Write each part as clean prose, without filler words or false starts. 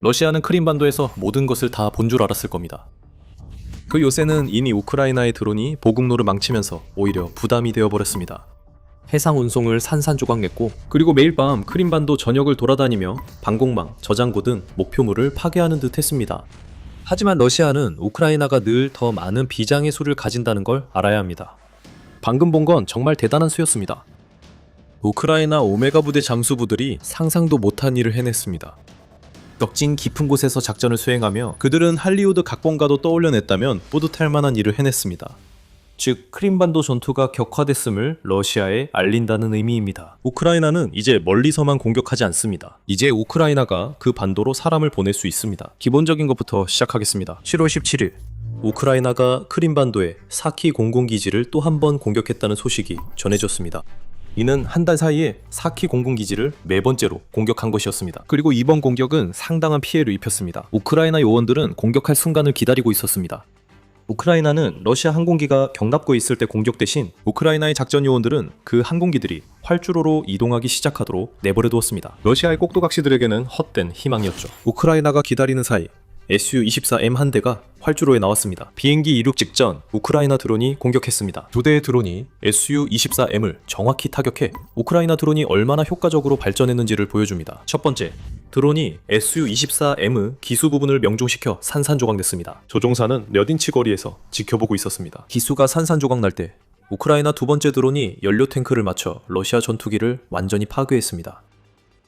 러시아는 크림반도에서 모든 것을 다 본 줄 알았을 겁니다. 그 요새는 이미 우크라이나의 드론이 보급로를 망치면서 오히려 부담이 되어버렸습니다. 해상 운송을 산산조각냈고, 그리고 매일 밤 크림반도 전역을 돌아다니며 방공망, 저장고 등 목표물을 파괴하는 듯 했습니다. 하지만 러시아는 우크라이나가 늘 더 많은 비장의 수를 가진다는 걸 알아야 합니다. 방금 본 건 정말 대단한 수였습니다. 우크라이나 오메가 부대 잠수부들이 상상도 못한 일을 해냈습니다. 벽진 깊은 곳에서 작전을 수행하며 그들은 할리우드 각본가도 떠올려냈다면 뿌듯할 만한 일을 해냈습니다. 즉, 크림반도 전투가 격화됐음을 러시아에 알린다는 의미입니다. 우크라이나는 이제 멀리서만 공격하지 않습니다. 이제 우크라이나가 그 반도로 사람을 보낼 수 있습니다. 기본적인 것부터 시작하겠습니다. 7월 17일 우크라이나가 크림반도의 사키 공군기지를 또 한 번 공격했다는 소식이 전해졌습니다. 이는 한 달 사이에 사키 공군기지를 네 번째로 공격한 것이었습니다. 그리고 이번 공격은 상당한 피해를 입혔습니다. 우크라이나 요원들은 공격할 순간을 기다리고 있었습니다. 우크라이나는 러시아 항공기가 경납고에 있을 때 공격 대신 우크라이나의 작전 요원들은 그 항공기들이 활주로로 이동하기 시작하도록 내버려 두었습니다. 러시아의 꼭두각시들에게는 헛된 희망이었죠. 우크라이나가 기다리는 사이 Su-24M 한 대가 활주로에 나왔습니다. 비행기 이륙 직전 우크라이나 드론이 공격했습니다. 두 대의 드론이 Su-24M을 정확히 타격해 우크라이나 드론이 얼마나 효과적으로 발전했는지를 보여줍니다. 첫 번째, 드론이 Su-24M의 기수 부분을 명중시켜 산산조각냈습니다. 조종사는 몇 인치 거리에서 지켜보고 있었습니다. 기수가 산산조각 날 때 우크라이나 두 번째 드론이 연료 탱크를 맞춰 러시아 전투기를 완전히 파괴했습니다.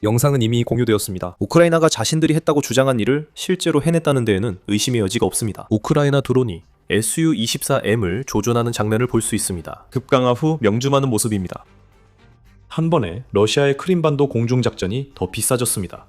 영상은 이미 공유되었습니다. 우크라이나가 자신들이 했다고 주장한 일을 실제로 해냈다는 데에는 의심의 여지가 없습니다. 우크라이나 드론이 Su-24M을 조준하는 장면을 볼 수 있습니다. 급강하 후 명중하는 모습입니다. 한 번에 러시아의 크림반도 공중작전이 더 비싸졌습니다.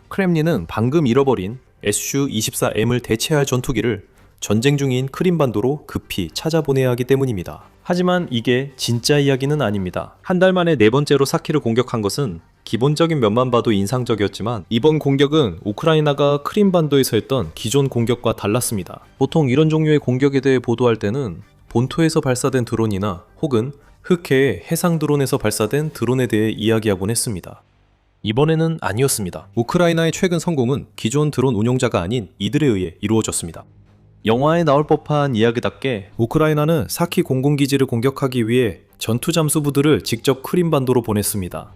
크렘린은 방금 잃어버린 Su-24M을 대체할 전투기를 전쟁 중인 크림반도로 급히 찾아보내야 하기 때문입니다. 하지만 이게 진짜 이야기는 아닙니다. 한 달 만에 네 번째로 사키를 공격한 것은 기본적인 면만 봐도 인상적이었지만 이번 공격은 우크라이나가 크림반도에서 했던 기존 공격과 달랐습니다. 보통 이런 종류의 공격에 대해 보도할 때는 본토에서 발사된 드론이나 혹은 흑해의 해상 드론에서 발사된 드론에 대해 이야기하곤 했습니다. 이번에는 아니었습니다. 우크라이나의 최근 성공은 기존 드론 운용자가 아닌 이들에 의해 이루어졌습니다. 영화에 나올 법한 이야기답게 우크라이나는 사키 공군기지를 공격하기 위해 전투 잠수부들을 직접 크림반도로 보냈습니다.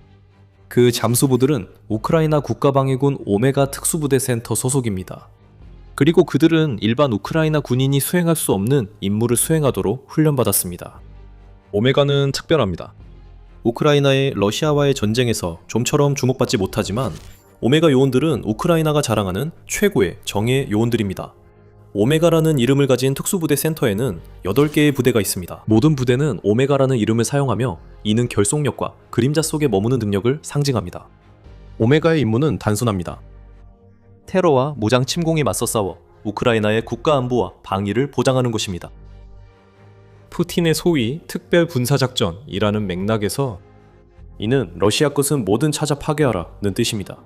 그 잠수부들은 우크라이나 국가방위군 오메가 특수부대 센터 소속입니다. 그리고 그들은 일반 우크라이나 군인이 수행할 수 없는 임무를 수행하도록 훈련받았습니다. 오메가는 특별합니다. 우크라이나의 러시아와의 전쟁에서 좀처럼 주목받지 못하지만 오메가 요원들은 우크라이나가 자랑하는 최고의 정예 요원들입니다. 오메가라는 이름을 가진 특수부대 센터에는 8개의 부대가 있습니다. 모든 부대는 오메가라는 이름을 사용하며 이는 결속력과 그림자 속에 머무는 능력을 상징합니다. 오메가의 임무는 단순합니다. 테러와 무장 침공에 맞서 싸워 우크라이나의 국가 안보와 방위를 보장하는 것입니다. 푸틴의 소위 특별 군사작전이라는 맥락에서 이는 러시아 것은 뭐든 찾아 파괴하라는 뜻입니다.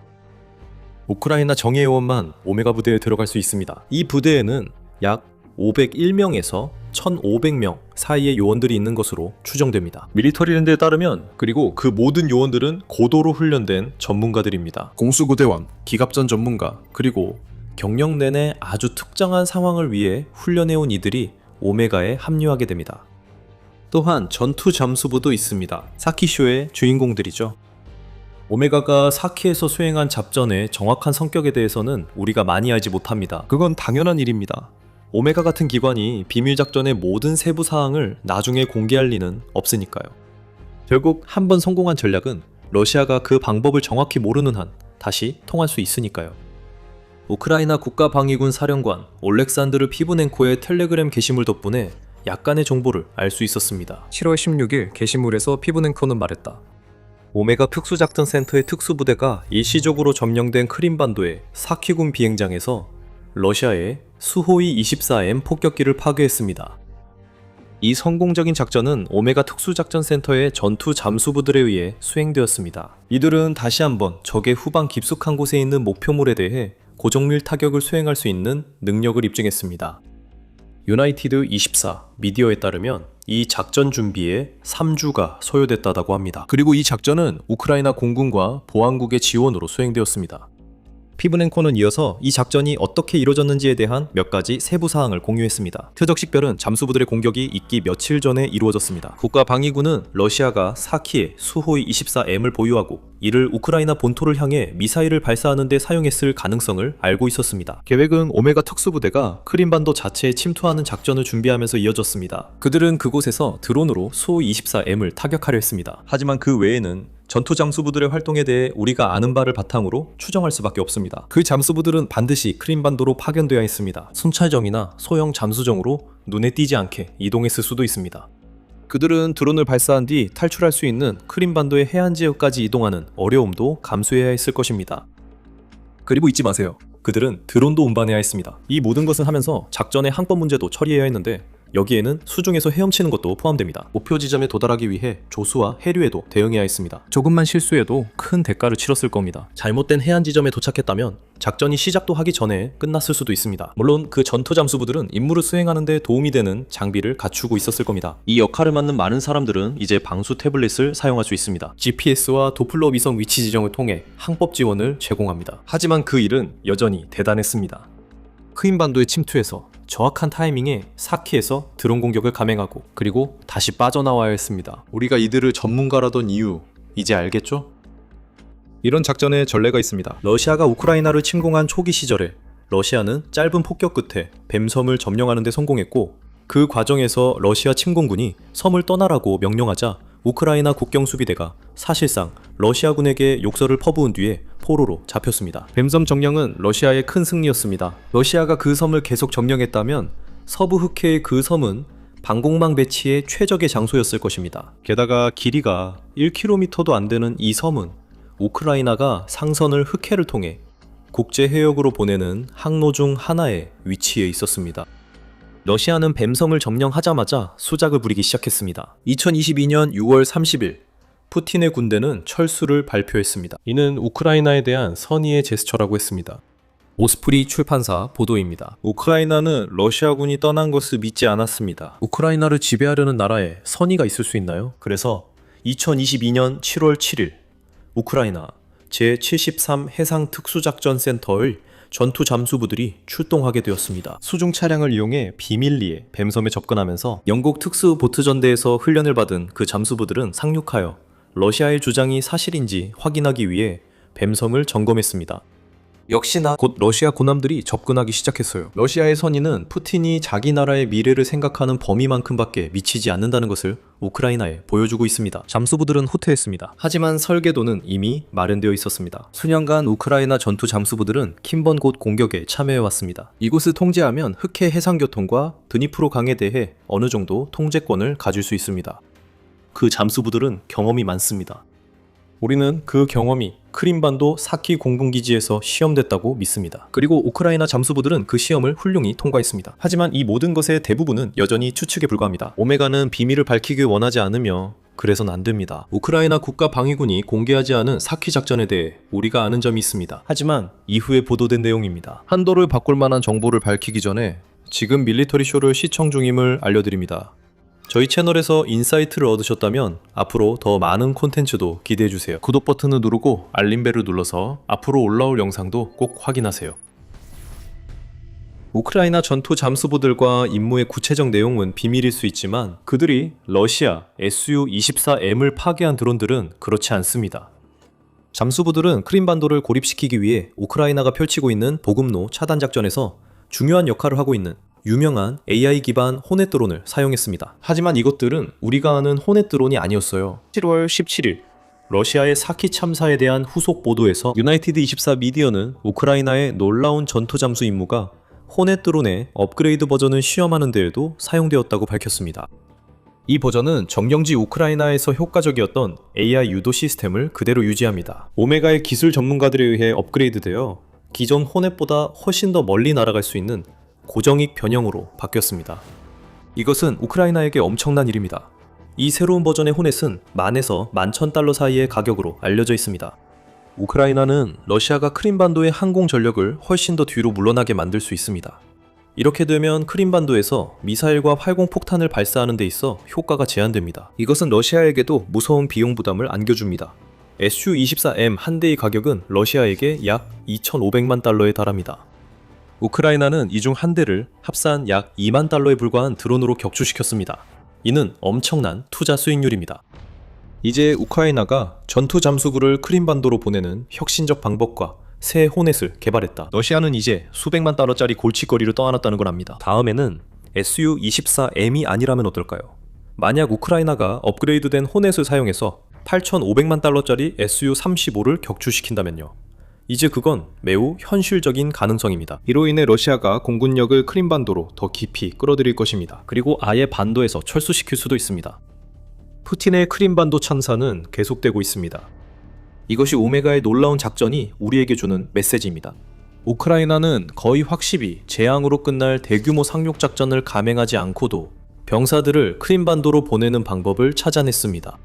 우크라이나 정예 요원만 오메가 부대에 들어갈 수 있습니다. 이 부대에는 약 501명에서 1500명 사이의 요원들이 있는 것으로 추정됩니다. 밀리터리랜드에 따르면 그리고 그 모든 요원들은 고도로 훈련된 전문가들입니다. 공수부대원, 기갑전 전문가, 그리고 경력 내내 아주 특정한 상황을 위해 훈련해온 이들이 오메가에 합류하게 됩니다. 또한 전투 잠수부도 있습니다. 사키쇼의 주인공들이죠. 오메가가 사키에서 수행한 잡전의 정확한 성격에 대해서는 우리가 많이 알지 못합니다. 그건 당연한 일입니다. 오메가 같은 기관이 비밀작전의 모든 세부 사항을 나중에 공개할 리는 없으니까요. 결국 한 번 성공한 전략은 러시아가 그 방법을 정확히 모르는 한 다시 통할 수 있으니까요. 우크라이나 국가방위군 사령관 올렉산드르 피브넨코의 텔레그램 게시물 덕분에 약간의 정보를 알 수 있었습니다. 7월 16일 게시물에서 피브넨코는 말했다. 오메가 특수작전센터의 특수부대가 일시적으로 점령된 크림반도의 사키군 비행장에서 러시아의 수호이 24M 폭격기를 파괴했습니다. 이 성공적인 작전은 오메가 특수작전센터의 전투 잠수부들에 의해 수행되었습니다. 이들은 다시 한번 적의 후방 깊숙한 곳에 있는 목표물에 대해 고정밀 타격을 수행할 수 있는 능력을 입증했습니다. 유나이티드 24 미디어에 따르면 이 작전 준비에 3주가 소요됐다고 합니다. 그리고 이 작전은 우크라이나 공군과 보안국의 지원으로 수행되었습니다. 피브넨코는 이어서 이 작전이 어떻게 이루어졌는지에 대한 몇 가지 세부 사항을 공유했습니다. 트적식별은 잠수부들의 공격이 있기 며칠 전에 이루어졌습니다. 국가방위군은 러시아가 사키에 수호이 24M을 보유하고 이를 우크라이나 본토를 향해 미사일을 발사하는 데 사용했을 가능성을 알고 있었습니다. 계획은 오메가 특수부대가 크림반도 자체에 침투하는 작전을 준비하면서 이어졌습니다. 그들은 그곳에서 드론으로 수호이 24M을 타격하려 했습니다. 하지만 그 외에는 전투 잠수부들의 활동에 대해 우리가 아는 바를 바탕으로 추정할 수밖에 없습니다. 그 잠수부들은 반드시 크림반도로 파견되어야 했습니다. 순찰정이나 소형 잠수정으로 눈에 띄지 않게 이동했을 수도 있습니다. 그들은 드론을 발사한 뒤 탈출할 수 있는 크림반도의 해안 지역까지 이동하는 어려움도 감수해야 했을 것입니다. 그리고 잊지 마세요. 그들은 드론도 운반해야 했습니다. 이 모든 것을 하면서 작전의 항법 문제도 처리해야 했는데 여기에는 수중에서 헤엄치는 것도 포함됩니다. 목표 지점에 도달하기 위해 조수와 해류에도 대응해야 했습니다. 조금만 실수해도 큰 대가를 치렀을 겁니다. 잘못된 해안 지점에 도착했다면 작전이 시작도 하기 전에 끝났을 수도 있습니다. 물론 그 전투 잠수부들은 임무를 수행하는 데 도움이 되는 장비를 갖추고 있었을 겁니다. 이 역할을 맡는 많은 사람들은 이제 방수 태블릿을 사용할 수 있습니다. GPS와 도플러 위성 위치 지정을 통해 항법 지원을 제공합니다. 하지만 그 일은 여전히 대단했습니다. 크림반도에 침투해서 정확한 타이밍에 사키에서 드론 공격을 감행하고 그리고 다시 빠져나와야 했습니다. 우리가 이들을 전문가라던 이유 이제 알겠죠? 이런 작전의 전례가 있습니다. 러시아가 우크라이나를 침공한 초기 시절에 러시아는 짧은 폭격 끝에 뱀섬을 점령하는 데 성공했고 그 과정에서 러시아 침공군이 섬을 떠나라고 명령하자 우크라이나 국경수비대가 사실상 러시아군에게 욕설을 퍼부은 뒤에 포로로 잡혔습니다. 뱀섬 점령은 러시아의 큰 승리였습니다. 러시아가 그 섬을 계속 점령했다면 서부 흑해의 그 섬은 방공망 배치의 최적의 장소였을 것입니다. 게다가 길이가 1km도 안 되는 이 섬은 우크라이나가 상선을 흑해를 통해 국제 해역으로 보내는 항로 중 하나에 위치해 있었습니다. 러시아는 뱀섬을 점령하자마자 수작을 부리기 시작했습니다. 2022년 6월 30일 푸틴의 군대는 철수를 발표했습니다. 이는 우크라이나에 대한 선의의 제스처라고 했습니다. 오스프리 출판사 보도입니다. 우크라이나는 러시아군이 떠난 것을 믿지 않았습니다. 우크라이나를 지배하려는 나라에 선의가 있을 수 있나요? 그래서 2022년 7월 7일 우크라이나 제73 해상특수작전센터의 전투 잠수부들이 출동하게 되었습니다. 수중 차량을 이용해 비밀리에 뱀섬에 접근하면서 영국 특수 보트전대에서 훈련을 받은 그 잠수부들은 상륙하여 러시아의 주장이 사실인지 확인하기 위해 뱀섬을 점검했습니다. 역시나 곧 러시아 군함들이 접근하기 시작했어요. 러시아의 선의는 푸틴이 자기 나라의 미래를 생각하는 범위만큼밖에 미치지 않는다는 것을 우크라이나에 보여주고 있습니다. 잠수부들은 후퇴했습니다. 하지만 설계도는 이미 마련되어 있었습니다. 수년간 우크라이나 전투 잠수부들은 킴번 곳 공격에 참여해왔습니다. 이곳을 통제하면 흑해 해상교통과 드니프로 강에 대해 어느 정도 통제권을 가질 수 있습니다. 그 잠수부들은 경험이 많습니다. 우리는 그 경험이 크림반도 사키 공군기지에서 시험됐다고 믿습니다. 그리고 우크라이나 잠수부들은 그 시험을 훌륭히 통과했습니다. 하지만 이 모든 것의 대부분은 여전히 추측에 불과합니다. 오메가는 비밀을 밝히길 원하지 않으며 그래선 안 됩니다. 우크라이나 국가방위군이 공개하지 않은 사키 작전에 대해 우리가 아는 점이 있습니다. 하지만 이후에 보도된 내용입니다. 한도를 바꿀 만한 정보를 밝히기 전에 지금 밀리터리 쇼를 시청 중임을 알려드립니다. 저희 채널에서 인사이트를 얻으셨다면 앞으로 더 많은 콘텐츠도 기대해주세요. 구독 버튼을 누르고 알림벨을 눌러서 앞으로 올라올 영상도 꼭 확인하세요. 우크라이나 전투 잠수부들과 임무의 구체적 내용은 비밀일 수 있지만 그들이 러시아 Su-24M을 파괴한 드론들은 그렇지 않습니다. 잠수부들은 크림반도를 고립시키기 위해 우크라이나가 펼치고 있는 보급로 차단 작전에서 중요한 역할을 하고 있는 유명한 AI 기반 호넷 드론을 사용했습니다. 하지만 이것들은 우리가 아는 호넷 드론이 아니었어요. 7월 17일 러시아의 사키 참사에 대한 후속 보도에서 유나이티드 24 미디어는 우크라이나의 놀라운 전투 잠수 임무가 호넷 드론의 업그레이드 버전을 시험하는 데에도 사용되었다고 밝혔습니다. 이 버전은 정령지 우크라이나에서 효과적이었던 AI 유도 시스템을 그대로 유지합니다. 오메가의 기술 전문가들에 의해 업그레이드되어 기존 호넷보다 훨씬 더 멀리 날아갈 수 있는 고정익 변형으로 바뀌었습니다. 이것은 우크라이나에게 엄청난 일입니다. 이 새로운 버전의 호넷은 10,000에서 11,000달러 사이의 가격으로 알려져 있습니다. 우크라이나는 러시아가 크림반도의 항공 전력을 훨씬 더 뒤로 물러나게 만들 수 있습니다. 이렇게 되면 크림반도에서 미사일과 활공 폭탄을 발사하는 데 있어 효과가 제한됩니다. 이것은 러시아에게도 무서운 비용 부담을 안겨줍니다. Su-24M 한 대의 가격은 러시아에게 약 2,500만 달러에 달합니다. 우크라이나는 이 중 한 대를 합산 약 2만 달러에 불과한 드론으로 격추시켰습니다. 이는 엄청난 투자 수익률입니다. 이제 우크라이나가 전투 잠수부를 크림반도로 보내는 혁신적 방법과 새 호넷을 개발했다. 러시아는 이제 수백만 달러짜리 골칫거리를 떠안았다는 걸 압니다. 다음에는 Su-24M이 아니라면 어떨까요? 만약 우크라이나가 업그레이드된 호넷을 사용해서 8,500만 달러짜리 Su-35를 격추시킨다면요. 이제 그건 매우 현실적인 가능성입니다. 이로 인해 러시아가 공군력을 크림반도로 더 깊이 끌어들일 것입니다. 그리고 아예 반도에서 철수시킬 수도 있습니다. 푸틴의 크림반도 참사는 계속되고 있습니다. 이것이 오메가의 놀라운 작전이 우리에게 주는 메시지입니다. 우크라이나는 거의 확실히 재앙으로 끝날 대규모 상륙 작전을 감행하지 않고도 병사들을 크림반도로 보내는 방법을 찾아냈습니다.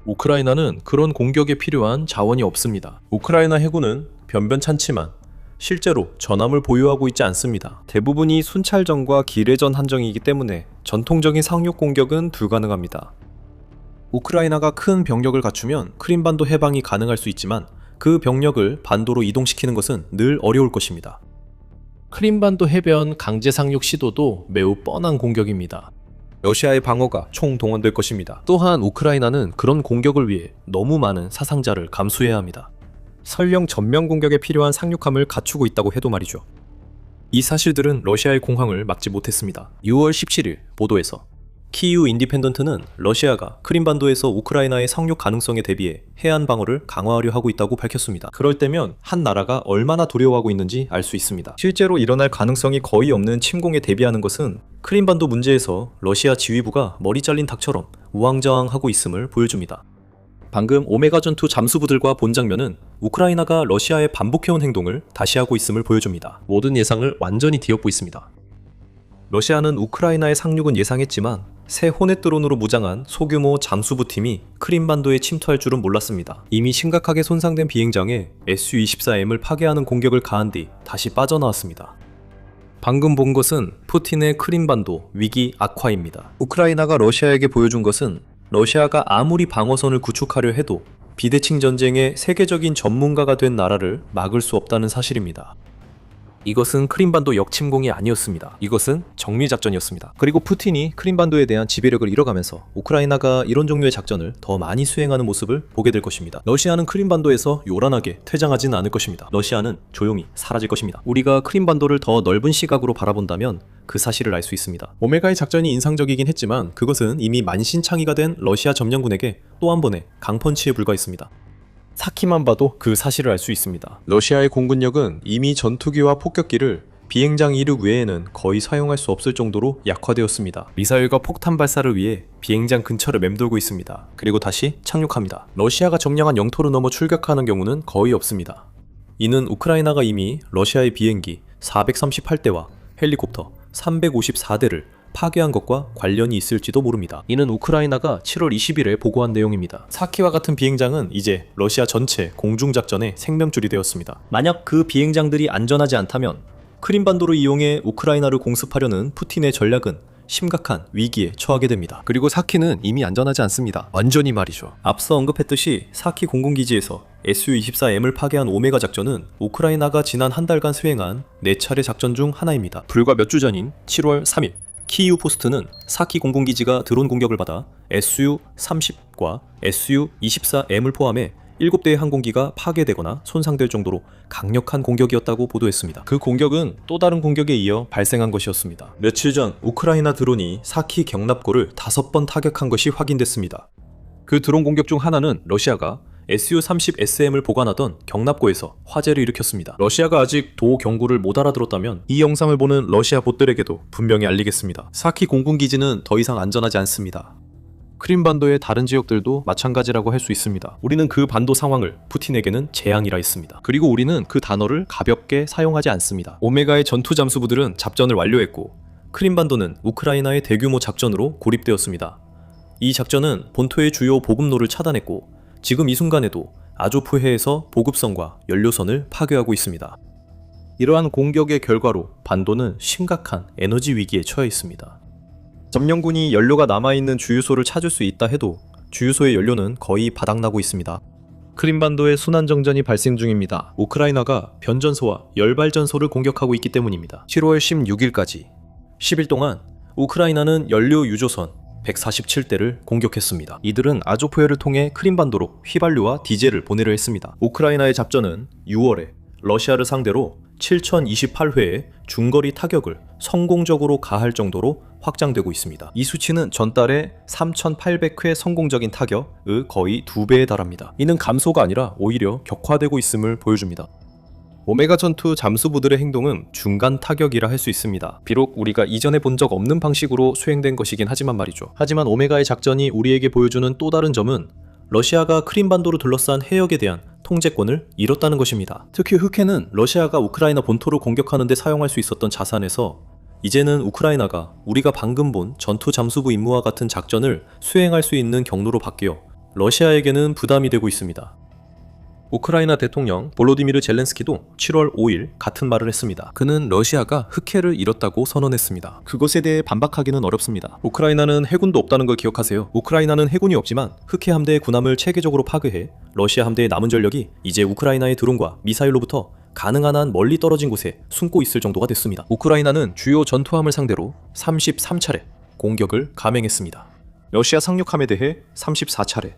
우크라이나는 그런 공격에 필요한 자원이 없습니다. 우크라이나 해군은 변변찮지만 실제로 전함을 보유하고 있지 않습니다. 대부분이 순찰전과 기뢰전 한정이기 때문에 전통적인 상륙 공격은 불가능합니다. 우크라이나가 큰 병력을 갖추면 크림반도 해방이 가능할 수 있지만 그 병력을 반도로 이동시키는 것은 늘 어려울 것입니다. 크림반도 해변 강제 상륙 시도도 매우 뻔한 공격입니다. 러시아의 방어가 총동원될 것입니다. 또한 우크라이나는 그런 공격을 위해 너무 많은 사상자를 감수해야 합니다. 설령 전면 공격에 필요한 상륙함을 갖추고 있다고 해도 말이죠. 이 사실들은 러시아의 공황을 막지 못했습니다. 6월 17일 보도에서 키이우 인디펜던트는 러시아가 크림반도에서 우크라이나의 상륙 가능성에 대비해 해안 방어를 강화하려 하고 있다고 밝혔습니다. 그럴 때면 한 나라가 얼마나 두려워하고 있는지 알 수 있습니다. 실제로 일어날 가능성이 거의 없는 침공에 대비하는 것은 크림반도 문제에서 러시아 지휘부가 머리 잘린 닭처럼 우왕좌왕하고 있음을 보여줍니다. 방금 오메가 전투 잠수부들과 본 장면은 우크라이나가 러시아에 반복해온 행동을 다시 하고 있음을 보여줍니다. 모든 예상을 완전히 뒤엎고 있습니다. 러시아는 우크라이나의 상륙은 예상했지만 새 호넷 드론으로 무장한 소규모 잠수부 팀이 크림반도에 침투할 줄은 몰랐습니다. 이미 심각하게 손상된 비행장에 Su-24M을 파괴하는 공격을 가한 뒤 다시 빠져나왔습니다. 방금 본 것은 푸틴의 크림반도 위기 악화입니다. 우크라이나가 러시아에게 보여준 것은 러시아가 아무리 방어선을 구축하려 해도 비대칭 전쟁의 세계적인 전문가가 된 나라를 막을 수 없다는 사실입니다. 이것은 크림반도 역침공이 아니었습니다. 이것은 정밀작전이었습니다. 그리고 푸틴이 크림반도에 대한 지배력을 잃어가면서 우크라이나가 이런 종류의 작전을 더 많이 수행하는 모습을 보게 될 것입니다. 러시아는 크림반도에서 요란하게 퇴장하지는 않을 것입니다. 러시아는 조용히 사라질 것입니다. 우리가 크림반도를 더 넓은 시각으로 바라본다면 그 사실을 알 수 있습니다. 오메가의 작전이 인상적이긴 했지만 그것은 이미 만신창이가 된 러시아 점령군에게 또 한 번의 강펀치에 불과했습니다. 사키만 봐도 그 사실을 알 수 있습니다. 러시아의 공군력은 이미 전투기와 폭격기를 비행장 이륙 외에는 거의 사용할 수 없을 정도로 약화되었습니다. 미사일과 폭탄 발사를 위해 비행장 근처를 맴돌고 있습니다. 그리고 다시 착륙합니다. 러시아가 점령한 영토를 넘어 출격하는 경우는 거의 없습니다. 이는 우크라이나가 이미 러시아의 비행기 438대와 헬리콥터 354대를 파괴한 것과 관련이 있을지도 모릅니다. 이는 우크라이나가 7월 20일에 보고한 내용입니다. 사키와 같은 비행장은 이제 러시아 전체 공중작전의 생명줄이 되었습니다. 만약 그 비행장들이 안전하지 않다면 크림반도를 이용해 우크라이나를 공습하려는 푸틴의 전략은 심각한 위기에 처하게 됩니다. 그리고 사키는 이미 안전하지 않습니다. 완전히 말이죠. 앞서 언급했듯이 사키 공군기지에서 Su-24M을 파괴한 오메가 작전은 우크라이나가 지난 한 달간 수행한 4차례 작전 중 하나입니다. 불과 몇 주 전인 7월 3일 키이우 포스트는 사키 공군기지가 드론 공격을 받아 Su-30과 Su-24M을 포함해 7대의 항공기가 파괴되거나 손상될 정도로 강력한 공격이었다고 보도했습니다. 그 공격은 또 다른 공격에 이어 발생한 것이었습니다. 며칠 전 우크라이나 드론이 사키 경납고를 5번 타격한 것이 확인됐습니다. 그 드론 공격 중 하나는 러시아가 Su-30SM을 보관하던 경납고에서 화재를 일으켰습니다. 러시아가 아직 도 경고를 못 알아들었다면 이 영상을 보는 러시아 봇들에게도 분명히 알리겠습니다. 사키 공군기지는 더 이상 안전하지 않습니다. 크림반도의 다른 지역들도 마찬가지라고 할 수 있습니다. 우리는 그 반도 상황을 푸틴에게는 재앙이라 했습니다. 그리고 우리는 그 단어를 가볍게 사용하지 않습니다. 오메가의 전투 잠수부들은 작전을 완료했고 크림반도는 우크라이나의 대규모 작전으로 고립되었습니다. 이 작전은 본토의 주요 보급로를 차단했고 지금 이 순간에도 아조프해에서 보급선과 연료선을 파괴하고 있습니다. 이러한 공격의 결과로 반도는 심각한 에너지 위기에 처해 있습니다. 점령군이 연료가 남아있는 주유소를 찾을 수 있다 해도 주유소의 연료는 거의 바닥나고 있습니다. 크림반도의 순환정전이 발생 중입니다. 우크라이나가 변전소와 열발전소를 공격하고 있기 때문입니다. 7월 16일까지 10일 동안 우크라이나는 연료 유조선 147대를 공격했습니다. 이들은 아조프해를 통해 크림반도로 휘발유와 디젤을 보내려 했습니다. 우크라이나의 작전은 6월에 러시아를 상대로 7028회의 중거리 타격을 성공적으로 가할 정도로 확장되고 있습니다. 이 수치는 전달의 3800회 성공적인 타격의 거의 2배에 달합니다. 이는 감소가 아니라 오히려 격화되고 있음을 보여줍니다. 오메가 전투 잠수부들의 행동은 중간 타격이라 할 수 있습니다. 비록 우리가 이전에 본 적 없는 방식으로 수행된 것이긴 하지만 말이죠. 하지만 오메가의 작전이 우리에게 보여주는 또 다른 점은 러시아가 크림반도를 둘러싼 해역에 대한 통제권을 잃었다는 것입니다. 특히 흑해는 러시아가 우크라이나 본토를 공격하는 데 사용할 수 있었던 자산에서 이제는 우크라이나가 우리가 방금 본 전투 잠수부 임무와 같은 작전을 수행할 수 있는 경로로 바뀌어 러시아에게는 부담이 되고 있습니다. 우크라이나 대통령 볼로디미르 젤렌스키도 7월 5일 같은 말을 했습니다. 그는 러시아가 흑해를 잃었다고 선언했습니다. 그것에 대해 반박하기는 어렵습니다. 우크라이나는 해군도 없다는 걸 기억하세요. 우크라이나는 해군이 없지만 흑해 함대의 군함을 체계적으로 파괴해 러시아 함대의 남은 전력이 이제 우크라이나의 드론과 미사일로부터 가능한 한 멀리 떨어진 곳에 숨고 있을 정도가 됐습니다. 우크라이나는 주요 전투함을 상대로 33차례 공격을 감행했습니다. 러시아 상륙함에 대해 34차례,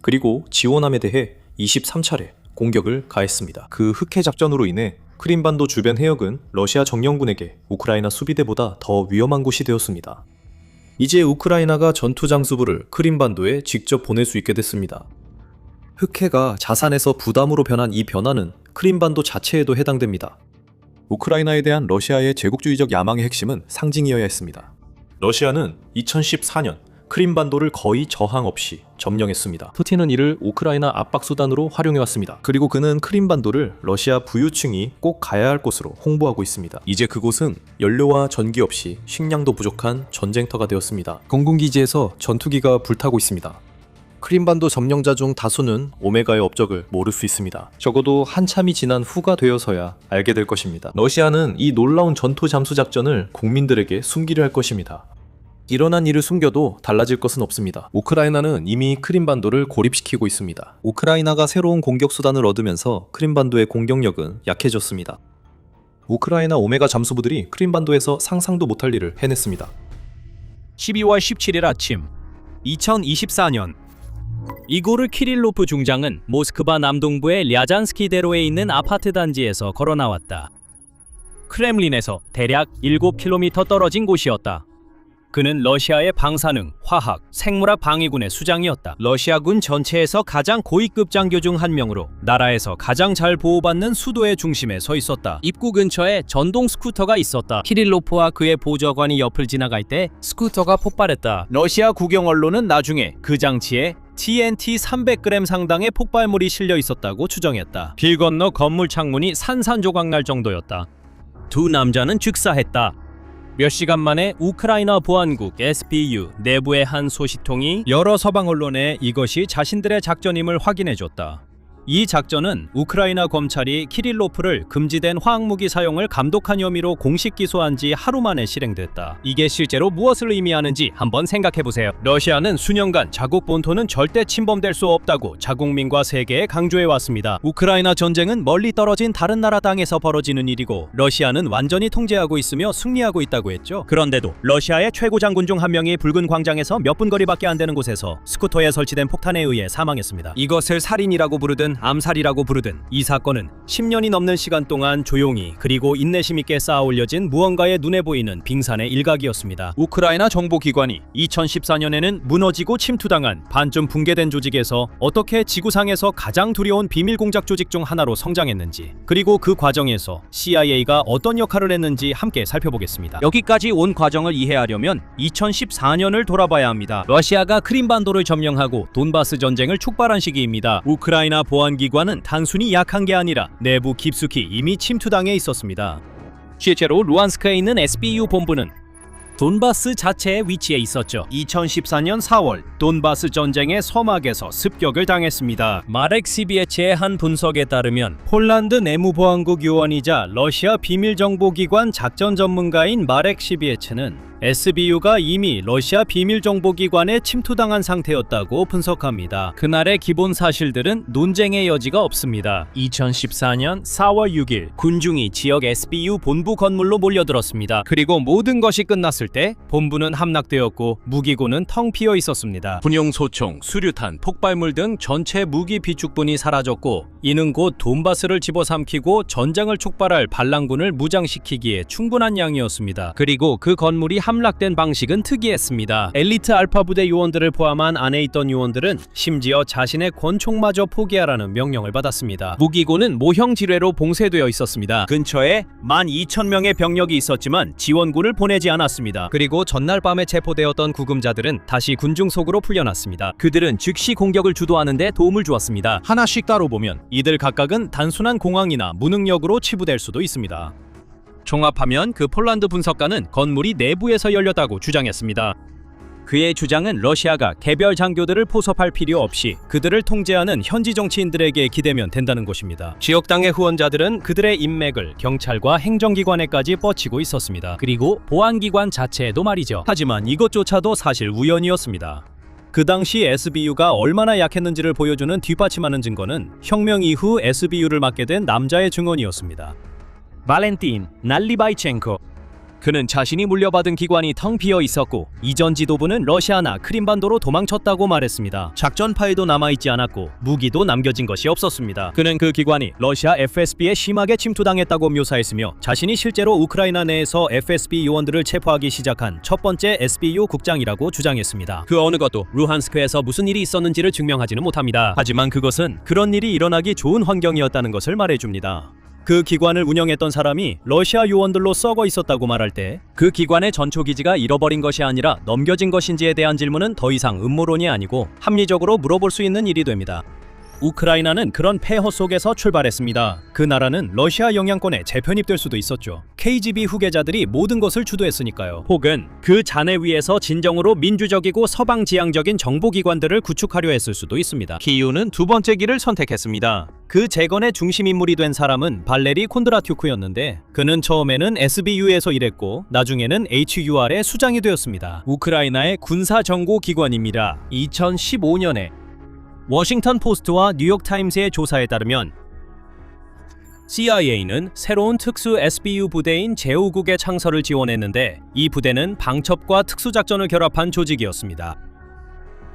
그리고 지원함에 대해 23차례 공격을 가했습니다. 그 흑해 작전으로 인해 크림반도 주변 해역은 러시아 정령군에게 우크라이나 수비대보다 더 위험한 곳이 되었습니다. 이제 우크라이나가 전투 장수부를 크림반도에 직접 보낼 수 있게 됐습니다. 흑해가 자산에서 부담으로 변한 이 변화는 크림반도 자체에도 해당됩니다. 우크라이나에 대한 러시아의 제국주의적 야망의 핵심은 상징이어야 했습니다. 러시아는 2014년 크림반도를 거의 저항 없이 점령했습니다. 푸틴은 이를 우크라이나 압박 수단으로 활용해왔습니다. 그리고 그는 크림반도를 러시아 부유층이 꼭 가야 할 곳으로 홍보하고 있습니다. 이제 그곳은 연료와 전기 없이 식량도 부족한 전쟁터가 되었습니다. 공군기지에서 전투기가 불타고 있습니다. 크림반도 점령자 중 다수는 오메가의 업적을 모를 수 있습니다. 적어도 한참이 지난 후가 되어서야 알게 될 것입니다. 러시아는 이 놀라운 전투 잠수 작전을 국민들에게 숨기려 할 것입니다. 일어난 일을 숨겨도 달라질 것은 없습니다. 우크라이나는 이미 크림반도를 고립시키고 있습니다. 우크라이나가 새로운 공격 수단을 얻으면서 크림반도의 공격력은 약해졌습니다. 우크라이나 오메가 잠수부들이 크림반도에서 상상도 못할 일을 해냈습니다. 12월 17일 아침 2024년 이고르 키릴로프 중장은 모스크바 남동부의 랴잔스키 대로에 있는 아파트 단지에서 걸어 나왔다. 크렘린에서 대략 7km 떨어진 곳이었다. 그는 러시아의 방사능, 화학, 생물학 방위군의 수장이었다. 러시아군 전체에서 가장 고위급 장교 중 한 명으로 나라에서 가장 잘 보호받는 수도의 중심에 서 있었다. 입구 근처에 전동 스쿠터가 있었다. 키릴로프와 그의 보좌관이 옆을 지나갈 때 스쿠터가 폭발했다. 러시아 국영 언론은 나중에 그 장치에 TNT 300g 상당의 폭발물이 실려 있었다고 추정했다. 길 건너 건물 창문이 산산조각 날 정도였다. 두 남자는 즉사했다. 몇 시간 만에 우크라이나 보안국 SBU 내부의 한 소식통이 여러 서방 언론에 이것이 자신들의 작전임을 확인해줬다. 이 작전은 우크라이나 검찰이 키릴로프를 금지된 화학무기 사용을 감독한 혐의로 공식 기소한 지 하루 만에 실행됐다. 이게 실제로 무엇을 의미하는지 한번 생각해보세요. 러시아는 수년간 자국 본토는 절대 침범될 수 없다고 자국민과 세계에 강조해왔습니다. 우크라이나 전쟁은 멀리 떨어진 다른 나라 땅에서 벌어지는 일이고 러시아는 완전히 통제하고 있으며 승리하고 있다고 했죠. 그런데도 러시아의 최고 장군 중 한 명이 붉은 광장에서 몇 분 거리밖에 안 되는 곳에서 스쿠터에 설치된 폭탄에 의해 사망했습니다. 이것을 살인이라고 부르든 암살이라고 부르든 이 사건은 10년이 넘는 시간 동안 조용히 그리고 인내심 있게 쌓아 올려진 무언가의 눈에 보이는 빙산의 일각이었습니다. 우크라이나 정보기관이 2014년에는 무너지고 침투당한 반쯤 붕괴된 조직에서 어떻게 지구상에서 가장 두려운 비밀 공작 조직 중 하나로 성장했는지, 그리고 그 과정에서 CIA가 어떤 역할을 했는지 함께 살펴보겠습니다. 여기까지 온 과정을 이해하려면 2014년을 돌아봐야 합니다. 러시아가 크림반도를 점령하고 돈바스 전쟁을 촉발한 시기입니다. 우크라이나 보안기관은 단순히 약한 게 아니라 내부 깊숙이 이미 침투당해 있었습니다. 실제로 루안스크에 있는 SBU 본부는 돈바스 자체의 위치에 있었죠. 2014년 4월 돈바스 전쟁의 서막에서 습격을 당했습니다. 마렉 시비에체의 한 분석에 따르면 폴란드 내무보안국 요원이자 러시아 비밀정보기관 작전 전문가인 마렉 시비에체는 SBU가 이미 러시아 비밀정보기관에 침투당한 상태였다고 분석합니다. 그날의 기본 사실들은 논쟁의 여지가 없습니다. 2014년 4월 6일 군중이 지역 SBU 본부 건물로 몰려들었습니다. 그리고 모든 것이 끝났을 때 본부는 함락되었고 무기고는 텅 비어 있었습니다. 군용소총, 수류탄, 폭발물 등 전체 무기 비축분이 사라졌고 이는 곧 돈바스를 집어삼키고 전장을 촉발할 반란군을 무장시키기에 충분한 양이었습니다. 그리고 그 건물이 함락된 방식은 특이했습니다. 엘리트 알파 부대 요원들을 포함한 안에 있던 요원들은 심지어 자신의 권총마저 포기하라는 명령을 받았습니다. 무기고는 모형 지뢰로 봉쇄되어 있었습니다. 근처에 12,000명의 병력이 있었지만 지원군을 보내지 않았습니다. 그리고 전날 밤에 체포되었던 구금자들은 다시 군중 속으로 풀려났습니다. 그들은 즉시 공격을 주도하는데 도움을 주었습니다. 하나씩 따로 보면 이들 각각은 단순한 공황이나 무능력으로 치부될 수도 있습니다. 종합하면 그 폴란드 분석가는 건물이 내부에서 열렸다고 주장했습니다. 그의 주장은 러시아가 개별 장교들을 포섭할 필요 없이 그들을 통제하는 현지 정치인들에게 기대면 된다는 것입니다. 지역당의 후원자들은 그들의 인맥을 경찰과 행정기관에까지 뻗치고 있었습니다. 그리고 보안기관 자체에도 말이죠. 하지만 이것조차도 사실 우연이었습니다. 그 당시 SBU가 얼마나 약했는지를 보여주는 뒷받침하는 증거는 혁명 이후 SBU를 맡게 된 남자의 증언이었습니다. 발렌틴 날리바이첸코. 그는 자신이 물려받은 기관이 텅 비어 있었고 이전 지도부는 러시아나 크림반도로 도망쳤다고 말했습니다. 작전 파일도 남아있지 않았고 무기도 남겨진 것이 없었습니다. 그는 그 기관이 러시아 FSB에 심하게 침투당했다고 묘사했으며 자신이 실제로 우크라이나 내에서 FSB 요원들을 체포하기 시작한 첫 번째 SBU 국장이라고 주장했습니다. 그 어느 것도 루한스크에서 무슨 일이 있었는지를 증명하지는 못합니다. 하지만 그것은 그런 일이 일어나기 좋은 환경이었다는 것을 말해줍니다. 그 기관을 운영했던 사람이 러시아 요원들로 썩어 있었다고 말할 때 그 기관의 전초기지가 잃어버린 것이 아니라 넘겨진 것인지에 대한 질문은 더 이상 음모론이 아니고 합리적으로 물어볼 수 있는 일이 됩니다. 우크라이나는 그런 폐허 속에서 출발했습니다. 그 나라는 러시아 영향권에 재편입될 수도 있었죠. KGB 후계자들이 모든 것을 주도했으니까요. 혹은 그 잔해 위에서 진정으로 민주적이고 서방 지향적인 정보기관들을 구축하려 했을 수도 있습니다. 키이우는 두 번째 길을 선택했습니다. 그 재건의 중심 인물이 된 사람은 발레리 콘드라튜크였는데 그는 처음에는 SBU에서 일했고 나중에는 HUR의 수장이 되었습니다. 우크라이나의 군사정보기관입니다. 2015년에 워싱턴 포스트와 뉴욕타임스의 조사에 따르면 CIA는 새로운 특수 SBU 부대인 제5국의 창설을 지원했는데 이 부대는 방첩과 특수작전을 결합한 조직이었습니다.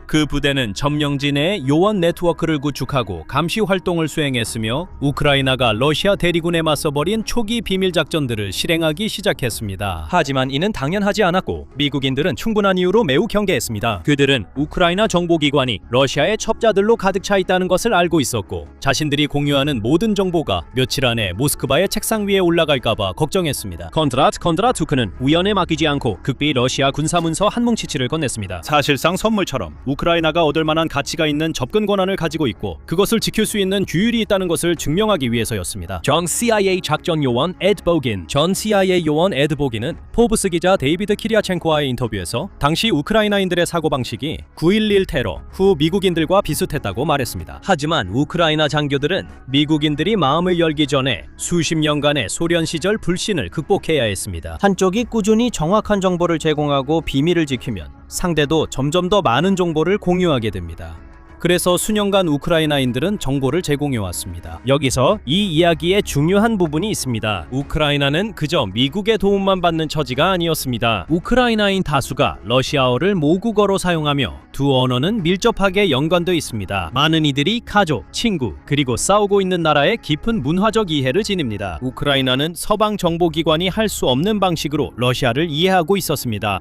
그 부대는 점령지 내 요원 네트워크를 구축하고 감시 활동을 수행했으며 우크라이나가 러시아 대리군에 맞서 벌인 초기 비밀 작전들을 실행하기 시작했습니다. 하지만 이는 당연하지 않았고 미국인들은 충분한 이유로 매우 경계했습니다. 그들은 우크라이나 정보기관이 러시아의 첩자들로 가득 차 있다는 것을 알고 있었고 자신들이 공유하는 모든 정보가 며칠 안에 모스크바의 책상 위에 올라갈까봐 걱정했습니다. 콘드라투크는 우연에 맡기지 않고 극비 러시아 군사문서 한 뭉치치를 건넸습니다. 사실상 선물처럼 우크라이나가 얻을 만한 가치가 있는 접근 권한을 가지고 있고 그것을 지킬 수 있는 규율이 있다는 것을 증명하기 위해서였습니다. 전 CIA 작전 요원 에드 보긴. 전 CIA 요원 에드 보긴은 포브스 기자 데이비드 키리아첸코와의 인터뷰에서 당시 우크라이나인들의 사고방식이 9.11 테러 후 미국인들과 비슷했다고 말했습니다. 하지만 우크라이나 장교들은 미국인들이 마음을 열기 전에 수십 년간의 소련 시절 불신을 극복해야 했습니다. 한쪽이 꾸준히 정확한 정보를 제공하고 비밀을 지키면 상대도 점점 더 많은 정보를 공유하게 됩니다. 그래서 수년간 우크라이나인들은 정보를 제공해왔습니다. 여기서 이 이야기의 중요한 부분이 있습니다. 우크라이나는 그저 미국의 도움만 받는 처지가 아니었습니다. 우크라이나인 다수가 러시아어를 모국어로 사용하며 두 언어는 밀접하게 연관되어 있습니다. 많은 이들이 가족, 친구, 그리고 싸우고 있는 나라의 깊은 문화적 이해를 지닙니다. 우크라이나는 서방 정보기관이 할 수 없는 방식으로 러시아를 이해하고 있었습니다.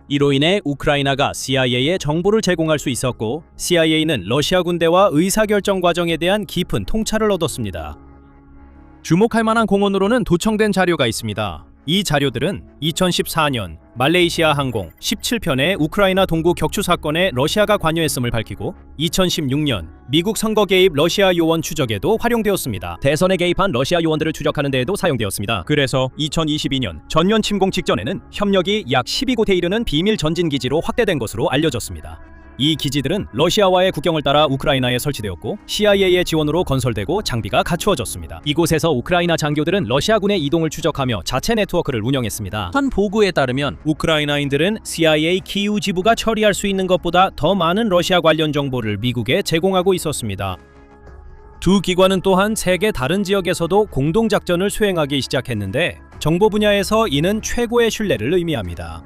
이로 인해 우크라이나가 CIA에 정보를 제공할 수 있었고 CIA는 러시아 군대와 의사결정 과정에 대한 깊은 통찰을 얻었습니다. 주목할 만한 공헌으로는 도청된 자료가 있습니다. 이 자료들은 2014년 말레이시아 항공 17편의 우크라이나 동부 격추 사건에 러시아가 관여했음을 밝히고 2016년 미국 선거 개입 러시아 요원 추적에도 활용되었습니다. 대선에 개입한 러시아 요원들을 추적하는 데에도 사용되었습니다. 그래서 2022년 전면 침공 직전에는 협력이 약 12곳에 이르는 비밀 전진 기지로 확대된 것으로 알려졌습니다. 이 기지들은 러시아와의 국경을 따라 우크라이나에 설치되었고 CIA의 지원으로 건설되고 장비가 갖추어졌습니다. 이곳에서 우크라이나 장교들은 러시아군의 이동을 추적하며 자체 네트워크를 운영했습니다. 한 보고에 따르면 우크라이나인들은 CIA 키우 지부가 처리할 수 있는 것보다 더 많은 러시아 관련 정보를 미국에 제공하고 있었습니다. 두 기관은 또한 세계 다른 지역에서도 공동작전을 수행하기 시작했는데 정보 분야에서 이는 최고의 신뢰를 의미합니다.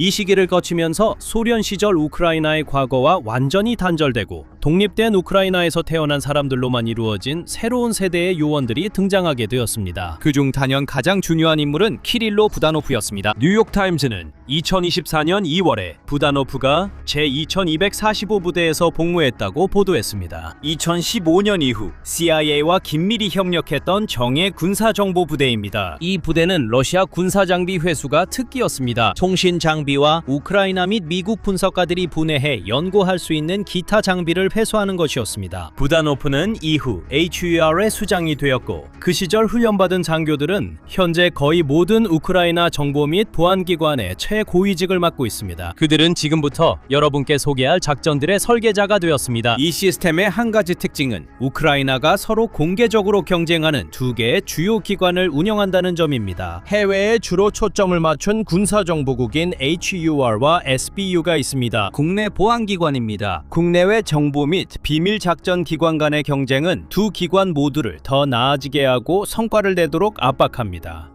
이 시기를 거치면서 소련 시절 우크라이나의 과거와 완전히 단절되고 독립된 우크라이나에서 태어난 사람들로만 이루어진 새로운 세대의 요원들이 등장하게 되었습니다. 그중 단연 가장 중요한 인물은 키릴로 부다노프였습니다. 뉴욕타임즈는 2024년 2월에 부다노프가 제2245부대에서 복무했다고 보도했습니다. 2015년 이후 CIA와 긴밀히 협력했던 정예 군사정보부대입니다. 이 부대는 러시아 군사장비 회수가 특기였습니다. 통신 장비와 우크라이나 및 미국 분석가들이 분해해 연구할 수 있는 기타 장비를 회수하는 것이었습니다. 부다노프는 이후 HUR의 수장이 되었고 그 시절 훈련받은 장교들은 현재 거의 모든 우크라이나 정보 및 보안기관의 최고위직을 맡고 있습니다. 그들은 지금부터 여러분께 소개할 작전들의 설계자가 되었습니다. 이 시스템의 한 가지 특징은 우크라이나가 서로 공개적으로 경쟁하는 두 개의 주요 기관을 운영한다는 점입니다. 해외에 주로 초점을 맞춘 군사정보국인 HUR와 SBU가 있습니다. 국내 보안기관입니다. 국내외 정보 및 비밀 작전 기관 간의 경쟁은 두 기관 모두를 더 나아지게 하고 성과를 내도록 압박합니다.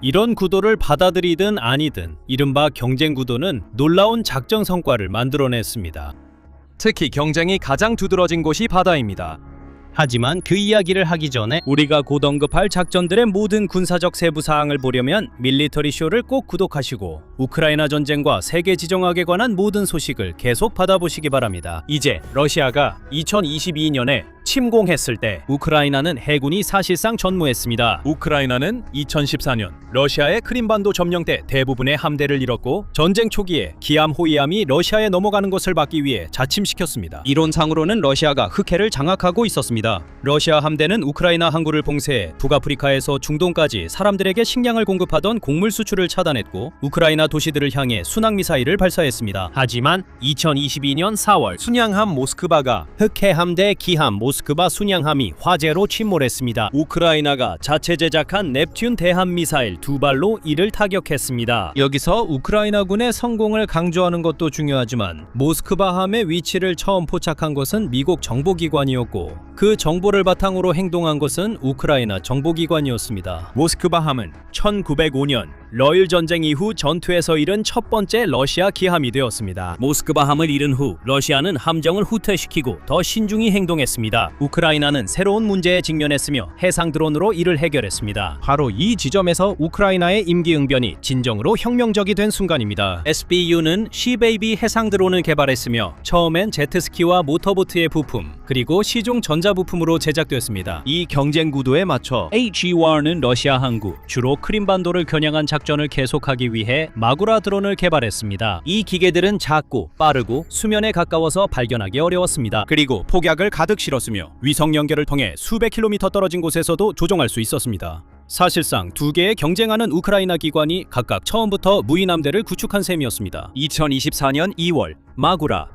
이런 구도를 받아들이든 아니든 이른바 경쟁 구도는 놀라운 작전 성과를 만들어냈습니다. 특히 경쟁이 가장 두드러진 곳이 바다입니다. 하지만 그 이야기를 하기 전에 우리가 곧 언급할 작전들의 모든 군사적 세부 사항을 보려면 밀리터리 쇼를 꼭 구독하시고 우크라이나 전쟁과 세계 지정학에 관한 모든 소식을 계속 받아보시기 바랍니다. 이제 러시아가 2022년에 침공했을 때 우크라이나는 해군이 사실상 전무했습니다. 우크라이나는 2014년 러시아의 크림반도 점령 때 대부분의 함대를 잃었고 전쟁 초기에 기암 호위함이 러시아에 넘어가는 것을 막기 위해 자침시켰습니다. 이론상으로는 러시아가 흑해를 장악하고 있었습니다. 러시아 함대는 우크라이나 항구를 봉쇄해 북아프리카에서 중동까지 사람들에게 식량을 공급하던 곡물 수출을 차단했고 우크라이나 도시들을 향해 순항미사일을 발사했습니다. 하지만 2022년 4월 순양함 모스크바가 흑해 함대 기함 모스크바 순양함이 화재로 침몰했습니다. 우크라이나가 자체 제작한 넵튠 대함 미사일 두 발로 이를 타격했습니다. 여기서 우크라이나군의 성공을 강조하는 것도 중요하지만 모스크바함의 위치를 처음 포착한 것은 미국 정보기관이었고 그 정보를 바탕으로 행동한 것은 우크라이나 정보기관이었습니다. 모스크바함은 1905년 러일 전쟁 이후 전투에서 잃은 첫 번째 러시아 기함이 되었습니다. 모스크바함을 잃은 후 러시아는 함정을 후퇴시키고 더 신중히 행동했습니다. 우크라이나는 새로운 문제에 직면했으며 해상 드론으로 이를 해결했습니다. 바로 이 지점에서 우크라이나의 임기응변이 진정으로 혁명적이 된 순간입니다. SBU는 시베이비 해상 드론을 개발했으며 처음엔 제트스키와 모터보트의 부품 그리고 시종 전자부품으로 제작됐습니다. 이 경쟁 구도에 맞춰 HUR는 러시아 항구 주로 크림반도를 겨냥한 작전을 계속하기 위해 마구라 드론을 개발했습니다. 이 기계들은 작고 빠르고 수면에 가까워서 발견하기 어려웠습니다. 그리고 폭약을 가득 실었으며 위성 연결을 통해 수백 킬로미터 떨어진 곳에서도 조종할 수 있었습니다. 사실상 두 개의 경쟁하는 우크라이나 기관이 각각 처음부터 무인함대를 구축한 셈이었습니다. 2024년 2월 마구라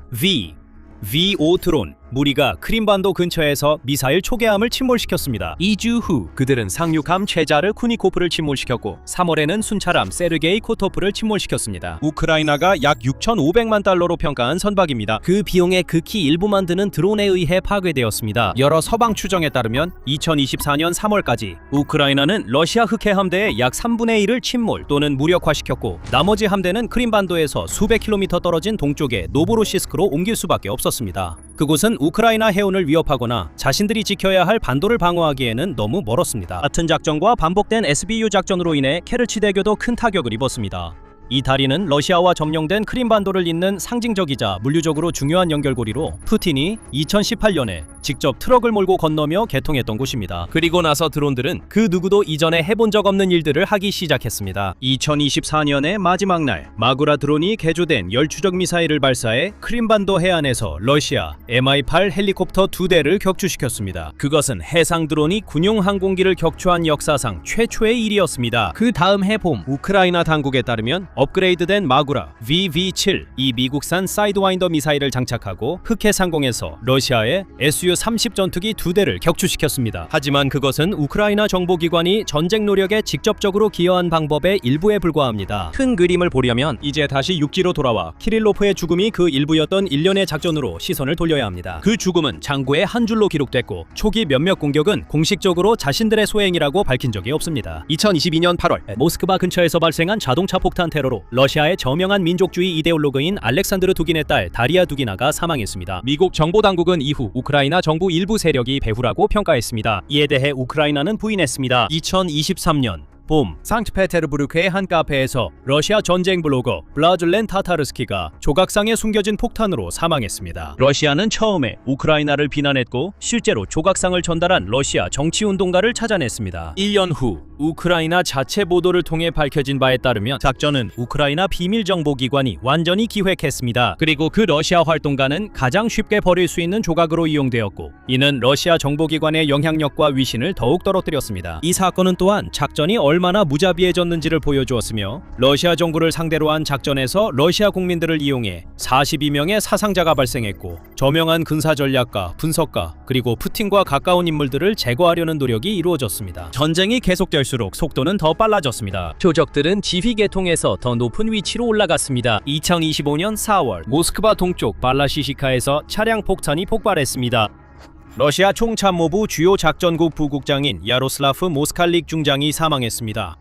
V5 드론 무리가 크림반도 근처에서 미사일 초계함을 침몰시켰습니다. 2주 후 그들은 상륙함 체자르 쿠니코프를 침몰시켰고 3월에는 순찰함 세르게이 코토프를 침몰시켰습니다. 우크라이나가 약 6,500만 달러로 평가한 선박입니다. 그 비용의 극히 일부만 드는 드론에 의해 파괴되었습니다. 여러 서방 추정에 따르면 2024년 3월까지 우크라이나는 러시아 흑해 함대의 약 3분의 1을 침몰 또는 무력화시켰고 나머지 함대는 크림반도에서 수백 킬로미터 떨어진 동쪽의 노보로시스크로 옮길 수밖에 없었습니다. 그곳은 우크라이나 해운을 위협하거나 자신들이 지켜야 할 반도를 방어하기에는 너무 멀었습니다. 같은 작전과 반복된 SBU 작전으로 인해 케르치 대교도 큰 타격을 입었습니다. 이 다리는 러시아와 점령된 크림반도를 잇는 상징적이자 물리적으로 중요한 연결고리로 푸틴이 2018년에 직접 트럭을 몰고 건너며 개통했던 곳입니다. 그리고 나서 드론들은 그 누구도 이전에 해본 적 없는 일들을 하기 시작했습니다. 2024년의 마지막 날 마구라 드론이 개조된 열추적 미사일을 발사해 크림반도 해안에서 러시아 Mi-8 헬리콥터 2대를 격추시켰습니다. 그것은 해상 드론이 군용 항공기를 격추한 역사상 최초의 일이었습니다. 그 다음 해 봄 우크라이나 당국에 따르면 업그레이드된 마구라 VV-7 이 미국산 사이드와인더 미사일을 장착하고 흑해 상공에서 러시아의 Su-30 전투기 2대를 격추시켰습니다. 하지만 그것은 우크라이나 정보기관이 전쟁 노력에 직접적으로 기여한 방법의 일부에 불과합니다. 큰 그림을 보려면 이제 다시 육지로 돌아와 키릴로프의 죽음이 그 일부였던 일련의 작전으로 시선을 돌려야 합니다. 그 죽음은 장구의 한 줄로 기록됐고 초기 몇몇 공격은 공식적으로 자신들의 소행이라고 밝힌 적이 없습니다. 2022년 8월 모스크바 근처에서 발생한 자동차 폭탄 테러로 러시아의 저명한 민족주의 이데올로그인 알렉산드르 두긴의 딸 다리아 두기나가 사망했습니다. 미국 정보당국은 이후 우크라이나 정부 일부 세력이 배후라고 평가했습니다. 이에 대해 우크라이나는 부인했습니다. 2023년 봄 상트페테르부르크의 한 카페에서 러시아 전쟁 블로거 블라즐렌 타타르스키가 조각상에 숨겨진 폭탄으로 사망했습니다. 러시아는 처음에 우크라이나를 비난했고 실제로 조각상을 전달한 러시아 정치운동가를 찾아냈습니다. 1년 후 우크라이나 자체 보도를 통해 밝혀진 바에 따르면 작전은 우크라이나 비밀정보기관이 완전히 기획했습니다. 그리고 그 러시아 활동가는 가장 쉽게 버릴 수 있는 조각으로 이용되었고 이는 러시아 정보기관의 영향력과 위신을 더욱 떨어뜨렸습니다. 이 사건은 또한 작전이 얼마나 무자비해졌는지를 보여주었으며 러시아 정부를 상대로 한 작전에서 러시아 국민들을 이용해 42명의 사상자가 발생했고 저명한 군사 전략가, 분석가, 그리고 푸틴과 가까운 인물들을 제거하려는 노력이 이루어졌습니다. 전쟁이 계속될수록 속도는 더 빨라졌습니다. 표적들은 지휘 계통에서 더 높은 위치로 올라갔습니다. 2025년 4월 모스크바 동쪽 발라시시카에서 차량 폭탄이 폭발했습니다. 러시아 총참모부 주요 작전국 부국장인 야로슬라프 모스칼릭 중장이 사망했습니다.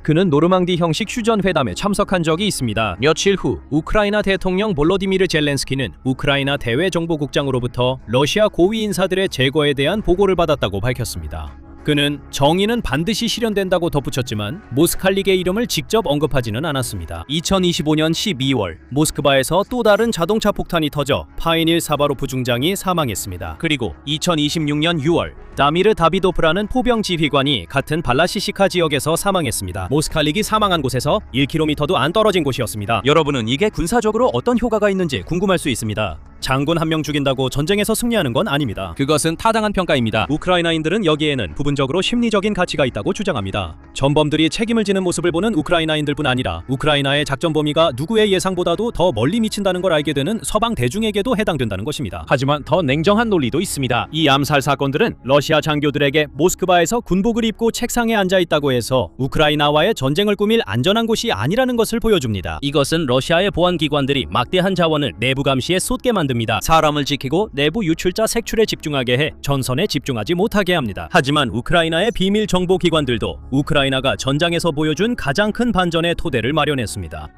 그는 노르망디 형식 휴전회담에 참석한 적이 있습니다. 며칠 후 우크라이나 대통령 볼로디미르 젤렌스키는 우크라이나 대외정보국장으로부터 러시아 고위 인사들의 제거에 대한 보고를 받았다고 밝혔습니다. 그는 정의는 반드시 실현된다고 덧붙였지만 모스칼릭의 이름을 직접 언급하지는 않았습니다. 2025년 12월 모스크바에서 또 다른 자동차 폭탄이 터져 파이닐 사바로프 중장이 사망했습니다. 그리고 2026년 6월 다미르 다비도프라는 포병 지휘관이 같은 발라시시카 지역에서 사망했습니다. 모스칼릭이 사망한 곳에서 1km도 안 떨어진 곳이었습니다. 여러분은 이게 군사적으로 어떤 효과가 있는지 궁금할 수 있습니다. 장군 한 명 죽인다고 전쟁에서 승리하는 건 아닙니다. 그것은 타당한 평가입니다. 우크라이나인들은 여기에는 부분적으로 심리적인 가치가 있다고 주장합니다. 전범들이 책임을 지는 모습을 보는 우크라이나인들뿐 아니라 우크라이나의 작전 범위가 누구의 예상보다도 더 멀리 미친다는 걸 알게 되는 서방 대중에게도 해당된다는 것입니다. 하지만 더 냉정한 논리도 있습니다. 이 암살 사건들은 러시아 장교들에게 모스크바에서 군복을 입고 책상에 앉아 있다고 해서 우크라이나와의 전쟁을 꾸밀 안전한 곳이 아니라는 것을 보여줍니다. 이것은 러시아의 보안기관들이 막대한 자원을 내부 감시에 쏟게 만듭니다. 사람을 지키고 내부 유출자 색출에 집중하게 해 전선에 집중하지 못하게 합니다. 하지만 우크라이나의 비밀 정보 기관들도 우크라이나가 전장에서 보여준 가장 큰 반전의 토대를 마련했습니다.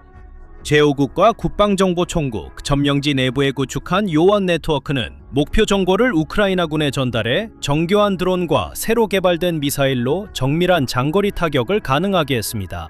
제5국과 국방정보총국, 점령지 내부에 구축한 요원 네트워크는 목표 정보를 우크라이나군에 전달해 정교한 드론과 새로 개발된 미사일로 정밀한 장거리 타격을 가능하게 했습니다.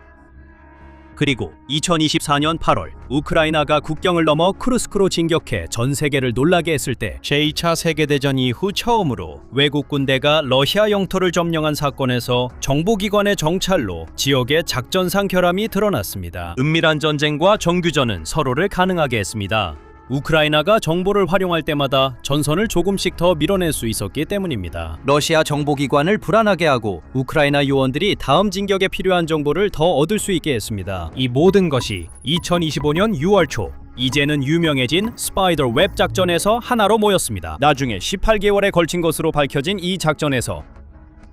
그리고 2024년 8월 우크라이나가 국경을 넘어 쿠르스크로 진격해 전 세계를 놀라게 했을 때 제2차 세계대전 이후 처음으로 외국 군대가 러시아 영토를 점령한 사건에서 정보기관의 정찰로 지역의 작전상 결함이 드러났습니다. 은밀한 전쟁과 정규전은 서로를 가능하게 했습니다. 우크라이나가 정보를 활용할 때마다 전선을 조금씩 더 밀어낼 수 있었기 때문입니다. 러시아 정보기관을 불안하게 하고 우크라이나 요원들이 다음 진격에 필요한 정보를 더 얻을 수 있게 했습니다. 이 모든 것이 2025년 6월 초 이제는 유명해진 스파이더 웹 작전에서 하나로 모였습니다. 나중에 18개월에 걸친 것으로 밝혀진 이 작전에서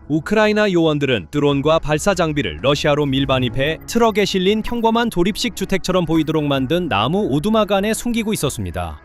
우크라이나 요원들은 드론과 발사 장비를 러시아로 밀반입해 트럭에 실린 평범한 조립식 주택처럼 보이도록 만든 나무 오두막 안에 숨기고 있었습니다.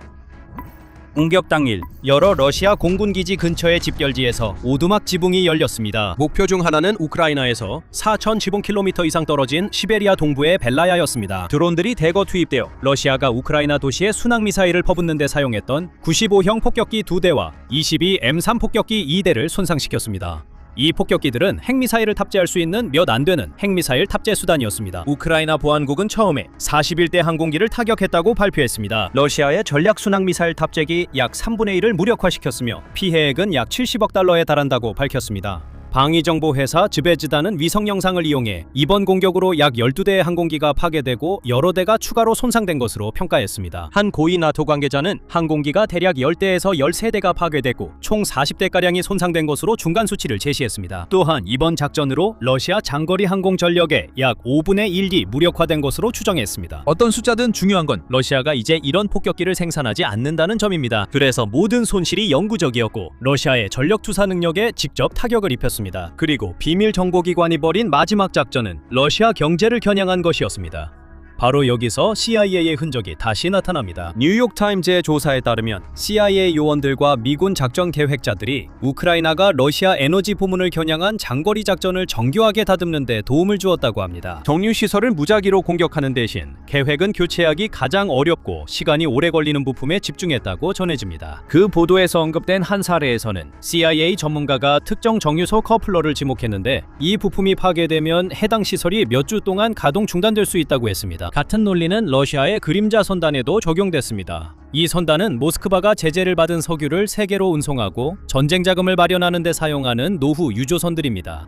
공격 당일 여러 러시아 공군기지 근처의 집결지에서 오두막 지붕이 열렸습니다. 목표 중 하나는 우크라이나에서 4,000지붕 이상 떨어진 시베리아 동부의 벨라야였습니다. 드론들이 대거 투입되어 러시아가 우크라이나 도시에 순항미사일을 퍼붓는 데 사용했던 95형 폭격기 2대와 22M3 폭격기 2대를 손상시켰습니다. 이 폭격기들은 핵미사일을 탑재할 수 있는 몇 안 되는 핵미사일 탑재 수단이었습니다. 우크라이나 보안국은 처음에 41대 항공기를 타격했다고 발표했습니다. 러시아의 전략 순항 미사일 탑재기 약 3분의 1을 무력화시켰으며 피해액은 약 70억 달러에 달한다고 밝혔습니다. 방위정보 회사 즈베즈다는 위성 영상을 이용해 이번 공격으로 약 12대의 항공기가 파괴되고 여러 대가 추가로 손상된 것으로 평가했습니다. 한 고위 나토 관계자는 항공기가 대략 10대에서 13대가 파괴되고 총 40대가량이 손상된 것으로 중간 수치를 제시했습니다. 또한 이번 작전으로 러시아 장거리 항공 전력의 약 5분의 1이 무력화된 것으로 추정했습니다. 어떤 숫자든 중요한 건 러시아가 이제 이런 폭격기를 생산하지 않는다는 점입니다. 그래서 모든 손실이 영구적이었고 러시아의 전력 투사 능력에 직접 타격을 입혔습니다. 그리고 비밀 정보기관이 벌인 마지막 작전은 러시아 경제를 겨냥한 것이었습니다. 바로 여기서 CIA의 흔적이 다시 나타납니다. 뉴욕타임즈의 조사에 따르면 CIA 요원들과 미군 작전 계획자들이 우크라이나가 러시아 에너지 포문을 겨냥한 장거리 작전을 정교하게 다듬는 데 도움을 주었다고 합니다. 정유시설을 무작위로 공격하는 대신 계획은 교체하기 가장 어렵고 시간이 오래 걸리는 부품에 집중했다고 전해집니다. 그 보도에서 언급된 한 사례에서는 CIA 전문가가 특정 정유소 커플러를 지목했는데 이 부품이 파괴되면 해당 시설이 몇 주 동안 가동 중단될 수 있다고 했습니다. 같은 논리는 러시아의 그림자 선단에도 적용됐습니다. 이 선단은 모스크바가 제재를 받은 석유를 세계로 운송하고 전쟁 자금을 마련하는 데 사용하는 노후 유조선들입니다.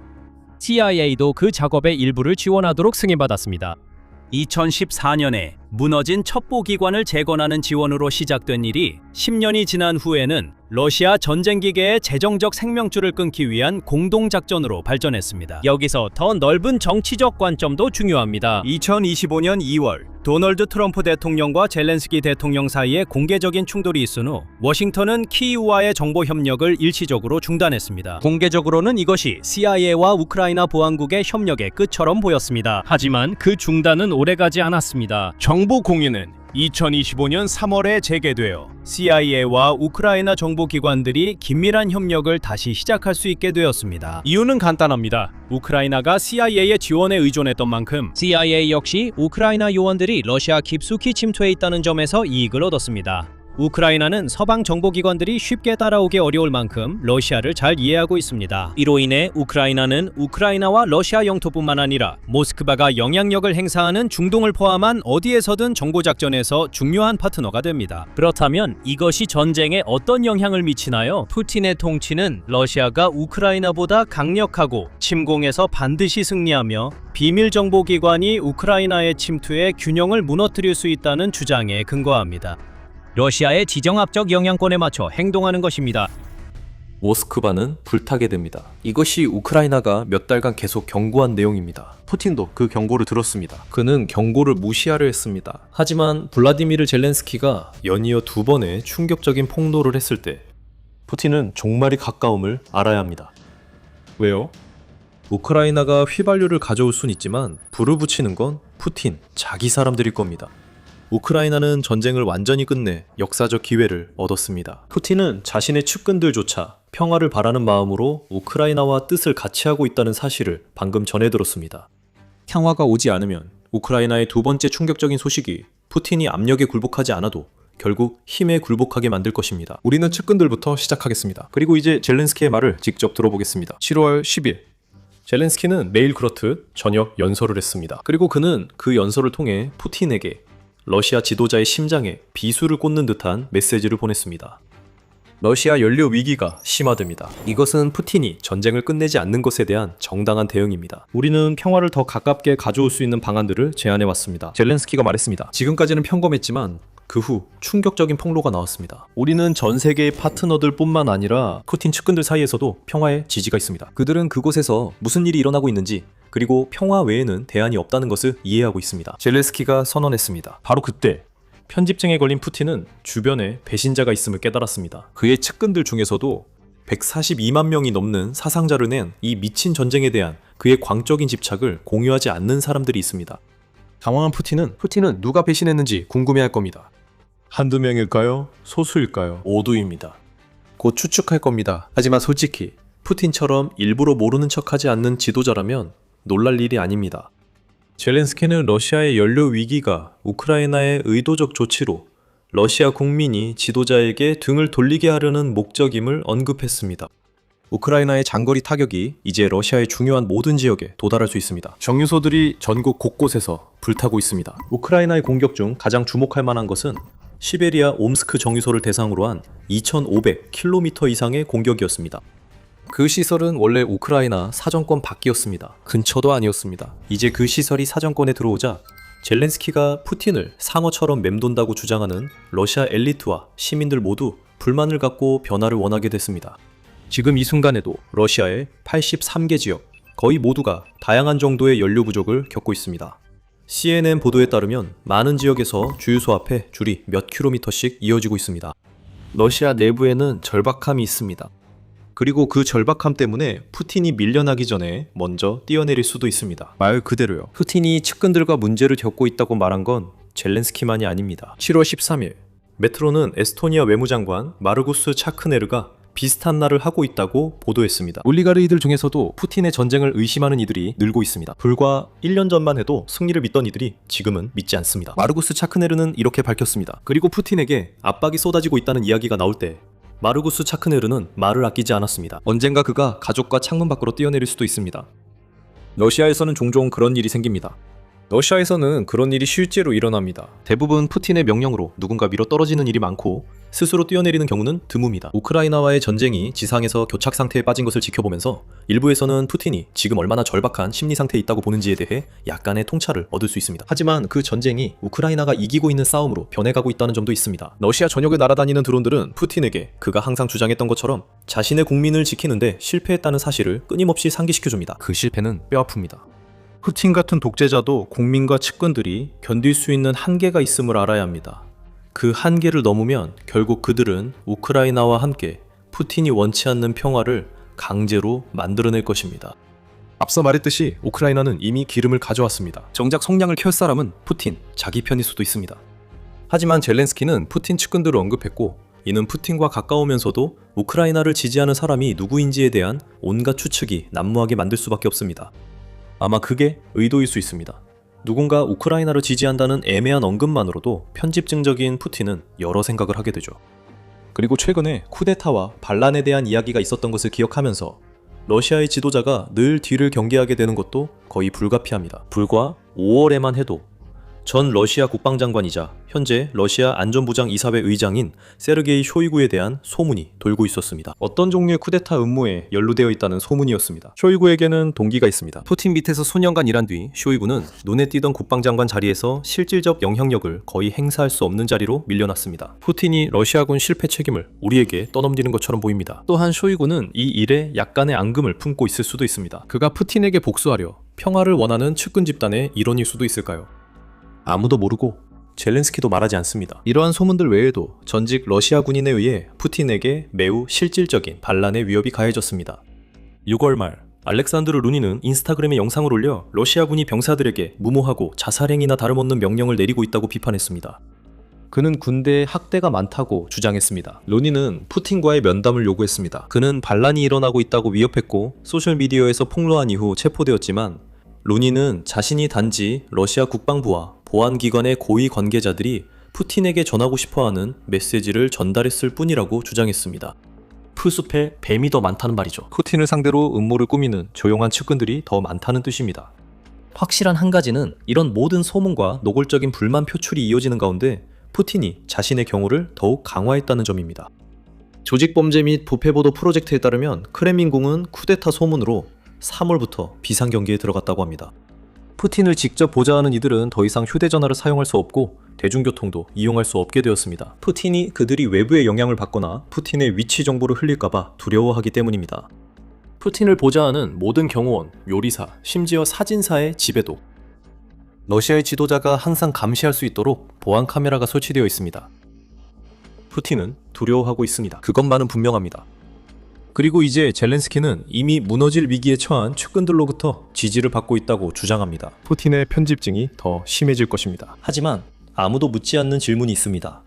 CIA도 그 작업의 일부를 지원하도록 승인받았습니다. 2014년에 무너진 첩보기관을 재건하는 지원으로 시작된 일이 10년이 지난 후에는 러시아 전쟁기계의 재정적 생명줄을 끊기 위한 공동작전으로 발전했습니다. 여기서 더 넓은 정치적 관점도 중요합니다. 2025년 2월 도널드 트럼프 대통령과 젤렌스키 대통령 사이에 공개적인 충돌이 있은 후 워싱턴은 키이우와의 정보 협력을 일시적으로 중단했습니다. 공개적으로는 이것이 CIA와 우크라이나 보안국의 협력의 끝처럼 보였습니다. 하지만 그 중단은 오래가지 않았습니다. 정보 공유는 2025년 3월에 재개되어 CIA와 우크라이나 정보기관들이 긴밀한 협력을 다시 시작할 수 있게 되었습니다. 이유는 간단합니다. 우크라이나가 CIA의 지원에 의존했던 만큼 CIA 역시 우크라이나 요원들이 러시아 깊숙이 침투해 있다는 점에서 이익을 얻었습니다. 우크라이나는 서방 정보기관들이 쉽게 따라오기 어려울 만큼 러시아를 잘 이해하고 있습니다. 이로 인해 우크라이나는 우크라이나와 러시아 영토뿐만 아니라 모스크바가 영향력을 행사하는 중동을 포함한 어디에서든 정보작전에서 중요한 파트너가 됩니다. 그렇다면 이것이 전쟁에 어떤 영향을 미치나요? 푸틴의 통치는 러시아가 우크라이나보다 강력하고 침공에서 반드시 승리하며 비밀 정보기관이 우크라이나의 침투에 균형을 무너뜨릴 수 있다는 주장에 근거합니다. 러시아의 지정학적 영향권에 맞춰 행동하는 것입니다. 모스크바는 불타게 됩니다. 이것이 우크라이나가 몇 달간 계속 경고한 내용입니다. 푸틴도 그 경고를 들었습니다. 그는 경고를 무시하려 했습니다. 하지만 블라디미르 젤렌스키가 연이어 2번의 충격적인 폭로를 했을 때 푸틴은 종말이 가까움을 알아야 합니다. 왜요? 우크라이나가 휘발유를 가져올 순 있지만 불을 붙이는 건 푸틴, 자기 사람들일 겁니다. 우크라이나는 전쟁을 완전히 끝내 역사적 기회를 얻었습니다. 푸틴은 자신의 측근들조차 평화를 바라는 마음으로 우크라이나와 뜻을 같이 하고 있다는 사실을 방금 전해 들었습니다. 평화가 오지 않으면 우크라이나의 2번째 충격적인 소식이 푸틴이 압력에 굴복하지 않아도 결국 힘에 굴복하게 만들 것입니다. 우리는 측근들부터 시작하겠습니다. 그리고 이제 젤렌스키의 말을 직접 들어보겠습니다. 7월 10일 젤렌스키는 매일 그렇듯 저녁 연설을 했습니다. 그리고 그는 그 연설을 통해 푸틴에게 러시아 지도자의 심장에 비수를 꽂는 듯한 메시지를 보냈습니다. 러시아 연료 위기가 심화됩니다. 이것은 푸틴이 전쟁을 끝내지 않는 것에 대한 정당한 대응입니다. 우리는 평화를 더 가깝게 가져올 수 있는 방안들을 제안해왔습니다. 젤렌스키가 말했습니다. 지금까지는 평범했지만 그 후 충격적인 폭로가 나왔습니다. 우리는 전 세계의 파트너들 뿐만 아니라 푸틴 측근들 사이에서도 평화의 지지가 있습니다. 그들은 그곳에서 무슨 일이 일어나고 있는지 그리고 평화 외에는 대안이 없다는 것을 이해하고 있습니다. 젤렌스키가 선언했습니다. 바로 그때 편집증에 걸린 푸틴은 주변에 배신자가 있음을 깨달았습니다. 그의 측근들 중에서도 142만 명이 넘는 사상자를 낸 이 미친 전쟁에 대한 그의 광적인 집착을 공유하지 않는 사람들이 있습니다. 당황한 푸틴은 누가 배신했는지 궁금해할 겁니다. 한두 명일까요? 소수일까요? 모두입니다. 곧 추측할 겁니다. 하지만 솔직히 푸틴처럼 일부러 모르는 척하지 않는 지도자라면 놀랄 일이 아닙니다. 젤렌스키는 러시아의 연료 위기가 우크라이나의 의도적 조치로 러시아 국민이 지도자에게 등을 돌리게 하려는 목적임을 언급했습니다. 우크라이나의 장거리 타격이 이제 러시아의 중요한 모든 지역에 도달할 수 있습니다. 정유소들이 전국 곳곳에서 불타고 있습니다. 우크라이나의 공격 중 가장 주목할 만한 것은 시베리아 옴스크 정유소를 대상으로 한 2,500km 이상의 공격이었습니다. 그 시설은 원래 우크라이나 사정권 밖이었습니다. 근처도 아니었습니다. 이제 그 시설이 사정권에 들어오자 젤렌스키가 푸틴을 상어처럼 맴돈다고 주장하는 러시아 엘리트와 시민들 모두 불만을 갖고 변화를 원하게 됐습니다. 지금 이 순간에도 러시아의 83개 지역, 거의 모두가 다양한 정도의 연료 부족을 겪고 있습니다. CNN 보도에 따르면 많은 지역에서 주유소 앞에 줄이 몇 킬로미터씩 이어지고 있습니다. 러시아 내부에는 절박함이 있습니다. 그리고 그 절박함 때문에 푸틴이 밀려나기 전에 먼저 뛰어내릴 수도 있습니다. 말 그대로요. 푸틴이 측근들과 문제를 겪고 있다고 말한 건 젤렌스키만이 아닙니다. 7월 13일 메트로는 에스토니아 외무장관 마르구스 차크네르가 비슷한 말을 하고 있다고 보도했습니다. 올리가르이들 중에서도 푸틴의 전쟁을 의심하는 이들이 늘고 있습니다. 불과 1년 전만 해도 승리를 믿던 이들이 지금은 믿지 않습니다. 마르구스 차크네르는 이렇게 밝혔습니다. 그리고 푸틴에게 압박이 쏟아지고 있다는 이야기가 나올 때 마르구스 차크네르는 말을 아끼지 않았습니다. 언젠가 그가 가족과 창문 밖으로 뛰어내릴 수도 있습니다. 러시아에서는 종종 그런 일이 생깁니다. 러시아에서는 그런 일이 실제로 일어납니다. 대부분 푸틴의 명령으로 누군가 밀어 떨어지는 일이 많고 스스로 뛰어내리는 경우는 드뭅니다. 우크라이나와의 전쟁이 지상에서 교착 상태에 빠진 것을 지켜보면서 일부에서는 푸틴이 지금 얼마나 절박한 심리 상태에 있다고 보는지에 대해 약간의 통찰을 얻을 수 있습니다. 하지만 그 전쟁이 우크라이나가 이기고 있는 싸움으로 변해가고 있다는 점도 있습니다. 러시아 전역에 날아다니는 드론들은 푸틴에게 그가 항상 주장했던 것처럼 자신의 국민을 지키는데 실패했다는 사실을 끊임없이 상기시켜줍니다. 그 실패는 뼈아픕니다. 푸틴 같은 독재자도 국민과 측근들이 견딜 수 있는 한계가 있음을 알아야 합니다. 그 한계를 넘으면 결국 그들은 우크라이나와 함께 푸틴이 원치 않는 평화를 강제로 만들어낼 것입니다. 앞서 말했듯이 우크라이나는 이미 기름을 가져왔습니다. 정작 성냥을 켤 사람은 푸틴, 자기 편일 수도 있습니다. 하지만 젤렌스키는 푸틴 측근들을 언급했고 이는 푸틴과 가까우면서도 우크라이나를 지지하는 사람이 누구인지에 대한 온갖 추측이 난무하게 만들 수밖에 없습니다. 아마 그게 의도일 수 있습니다. 누군가 우크라이나를 지지한다는 애매한 언급만으로도 편집증적인 푸틴은 여러 생각을 하게 되죠. 그리고 최근에 쿠데타와 반란에 대한 이야기가 있었던 것을 기억하면서 러시아의 지도자가 늘 뒤를 경계하게 되는 것도 거의 불가피합니다. 불과 5월에만 해도 전 러시아 국방장관이자 현재 러시아 안전부장 이사회 의장인 세르게이 쇼이구에 대한 소문이 돌고 있었습니다. 어떤 종류의 쿠데타 음모에 연루되어 있다는 소문이었습니다. 쇼이구에게는 동기가 있습니다. 푸틴 밑에서 수년간 일한 뒤 쇼이구는 눈에 띄던 국방장관 자리에서 실질적 영향력을 거의 행사할 수 없는 자리로 밀려났습니다. 푸틴이 러시아군 실패 책임을 우리에게 떠넘기는 것처럼 보입니다. 또한 쇼이구는 이 일에 약간의 앙금을 품고 있을 수도 있습니다. 그가 푸틴에게 복수하려 평화를 원하는 측근 집단의 일원일 수도 있을까요? 아무도 모르고 젤렌스키도 말하지 않습니다. 이러한 소문들 외에도 전직 러시아 군인에 의해 푸틴에게 매우 실질적인 반란의 위협이 가해졌습니다. 6월 말 알렉산드르 루니는 인스타그램에 영상을 올려 러시아군이 병사들에게 무모하고 자살행위나 다름없는 명령을 내리고 있다고 비판했습니다. 그는 군대에 학대가 많다고 주장했습니다. 루니는 푸틴과의 면담을 요구했습니다. 그는 반란이 일어나고 있다고 위협했고 소셜미디어에서 폭로한 이후 체포되었지만 루니는 자신이 단지 러시아 국방부와 보안기관의 고위 관계자들이 푸틴에게 전하고 싶어하는 메시지를 전달했을 뿐이라고 주장했습니다. 풀숲에 뱀이 더 많다는 말이죠. 푸틴을 상대로 음모를 꾸미는 조용한 측근들이 더 많다는 뜻입니다. 확실한 한 가지는 이런 모든 소문과 노골적인 불만 표출이 이어지는 가운데 푸틴이 자신의 경호를 더욱 강화했다는 점입니다. 조직범죄 및 부패보도 프로젝트에 따르면 크렘린궁은 쿠데타 소문으로 3월부터 비상경계에 들어갔다고 합니다. 푸틴을 직접 보좌하는 이들은 더 이상 휴대전화를 사용할 수 없고 대중교통도 이용할 수 없게 되었습니다. 푸틴이 그들이 외부의 영향을 받거나 푸틴의 위치 정보를 흘릴까봐 두려워하기 때문입니다. 푸틴을 보좌하는 모든 경호원, 요리사, 심지어 사진사의 집에도 러시아의 지도자가 항상 감시할 수 있도록 보안 카메라가 설치되어 있습니다. 푸틴은 두려워하고 있습니다. 그것만은 분명합니다. 그리고 이제 젤렌스키는 이미 무너질 위기에 처한 측근들로부터 지지를 받고 있다고 주장합니다. 푸틴의 편집증이 더 심해질 것입니다. 하지만 아무도 묻지 않는 질문이 있습니다.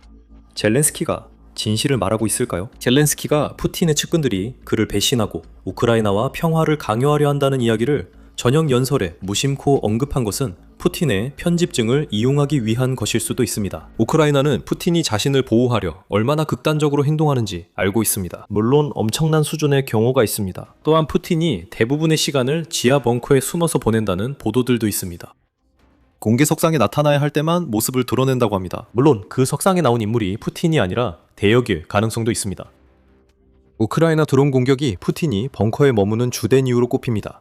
젤렌스키가 진실을 말하고 있을까요? 젤렌스키가 푸틴의 측근들이 그를 배신하고 우크라이나와 평화를 강요하려 한다는 이야기를 전형 연설에 무심코 언급한 것은 푸틴의 편집증을 이용하기 위한 것일 수도 있습니다. 우크라이나는 푸틴이 자신을 보호하려 얼마나 극단적으로 행동하는지 알고 있습니다. 물론 엄청난 수준의 경호가 있습니다. 또한 푸틴이 대부분의 시간을 지하 벙커에 숨어서 보낸다는 보도들도 있습니다. 공개 석상에 나타나야 할 때만 모습을 드러낸다고 합니다. 물론 그 석상에 나온 인물이 푸틴이 아니라 대역일 가능성도 있습니다. 우크라이나 드론 공격이 푸틴이 벙커에 머무는 주된 이유로 꼽힙니다.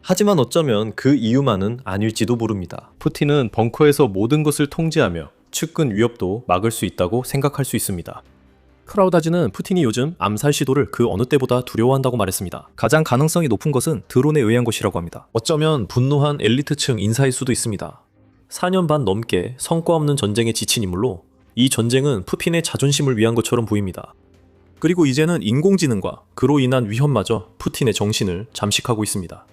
하지만 어쩌면 그 이유만은 아닐지도 모릅니다. 푸틴은 벙커에서 모든 것을 통제하며 측근 위협도 막을 수 있다고 생각할 수 있습니다. 크라우다즈는 푸틴이 요즘 암살 시도를 그 어느 때보다 두려워한다고 말했습니다. 가장 가능성이 높은 것은 드론에 의한 것이라고 합니다. 어쩌면 분노한 엘리트층 인사일 수도 있습니다. 4년 반 넘게 성과 없는 전쟁에 지친 인물로 이 전쟁은 푸틴의 자존심을 위한 것처럼 보입니다. 그리고 이제는 인공지능과 그로 인한 위협마저 푸틴의 정신을 잠식하고 있습니다.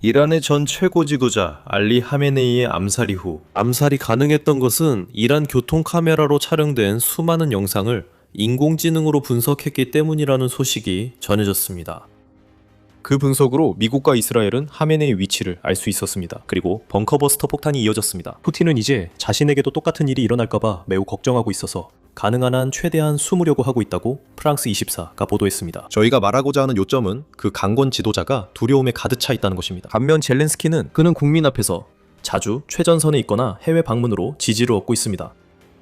이란의 전 최고 지도자 알리 하메네이의 암살 이후 암살이 가능했던 것은 이란 교통 카메라로 촬영된 수많은 영상을 인공지능으로 분석했기 때문이라는 소식이 전해졌습니다. 그 분석으로 미국과 이스라엘은 하메네이 위치를 알 수 있었습니다. 그리고 벙커버스터 폭탄이 이어졌습니다. 푸틴은 이제 자신에게도 똑같은 일이 일어날까봐 매우 걱정하고 있어서 가능한 한 최대한 숨으려고 하고 있다고 프랑스 24가 보도했습니다. 저희가 말하고자 하는 요점은 그 강권 지도자가 두려움에 가득 차 있다는 것입니다. 반면 젤렌스키는 그는 국민 앞에서 자주 최전선에 있거나 해외 방문으로 지지를 얻고 있습니다.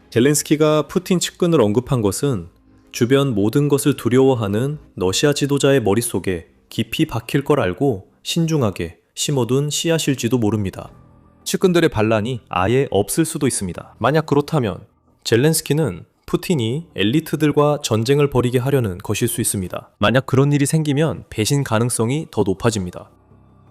젤렌스키가 푸틴 측근을 언급한 것은 주변 모든 것을 두려워하는 러시아 지도자의 머릿속에 깊이 박힐 걸 알고 신중하게 심어둔 씨앗일지도 모릅니다. 측근들의 반란이 아예 없을 수도 있습니다. 만약 그렇다면 젤렌스키는 푸틴이 엘리트들과 전쟁을 벌이게 하려는 것일 수 있습니다. 만약 그런 일이 생기면 배신 가능성이 더 높아집니다.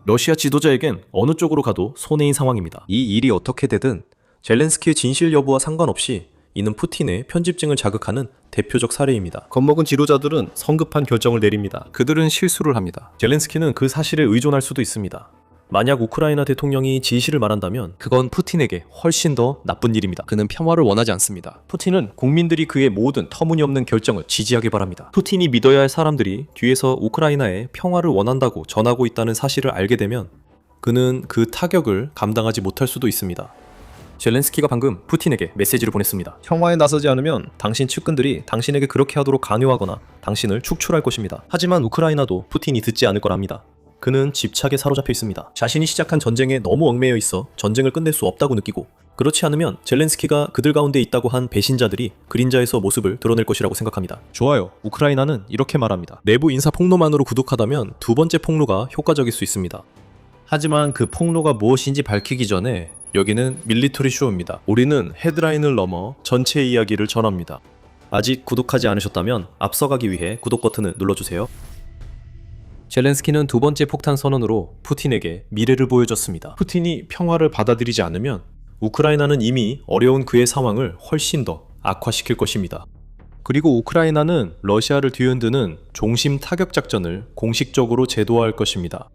러시아 지도자에겐 어느 쪽으로 가도 손해인 상황입니다. 이 일이 어떻게 되든 젤렌스키의 진실 여부와 상관없이 이는 푸틴의 편집증을 자극하는 대표적 사례입니다. 겁먹은 지도자들은 성급한 결정을 내립니다. 그들은 실수를 합니다. 젤렌스키는 그 사실에 의존할 수도 있습니다. 만약 우크라이나 대통령이 진실을 말한다면 그건 푸틴에게 훨씬 더 나쁜 일입니다. 그는 평화를 원하지 않습니다. 푸틴은 국민들이 그의 모든 터무니없는 결정을 지지하길 바랍니다. 푸틴이 믿어야 할 사람들이 뒤에서 우크라이나에 평화를 원한다고 전하고 있다는 사실을 알게 되면 그는 그 타격을 감당하지 못할 수도 있습니다. 젤렌스키가 방금 푸틴에게 메시지를 보냈습니다. 평화에 나서지 않으면 당신 측근들이 당신에게 그렇게 하도록 강요하거나 당신을 축출할 것입니다. 하지만 우크라이나도 푸틴이 듣지 않을 거랍니다. 그는 집착에 사로잡혀 있습니다. 자신이 시작한 전쟁에 너무 얽매여 있어 전쟁을 끝낼 수 없다고 느끼고 그렇지 않으면 젤렌스키가 그들 가운데 있다고 한 배신자들이 그림자에서 모습을 드러낼 것이라고 생각합니다. 좋아요. 우크라이나는 이렇게 말합니다. 내부 인사 폭로만으로 구독하다면 두 번째 폭로가 효과적일 수 있습니다. 하지만 그 폭로가 무엇인지 밝히기 전에 여기는 밀리터리 쇼입니다. 우리는 헤드라인을 넘어 전체 이야기를 전합니다. 아직 구독하지 않으셨다면 앞서가기 위해 구독 버튼을 눌러주세요. 젤렌스키는 두 번째 폭탄 선언으로 푸틴에게 미래를 보여줬습니다. 푸틴이 평화를 받아들이지 않으면 우크라이나는 이미 어려운 그의 상황을 훨씬 더 악화시킬 것입니다. 그리고 우크라이나는 러시아를 뒤흔드는 종심 타격 작전을 공식적으로 제도화할 것입니다.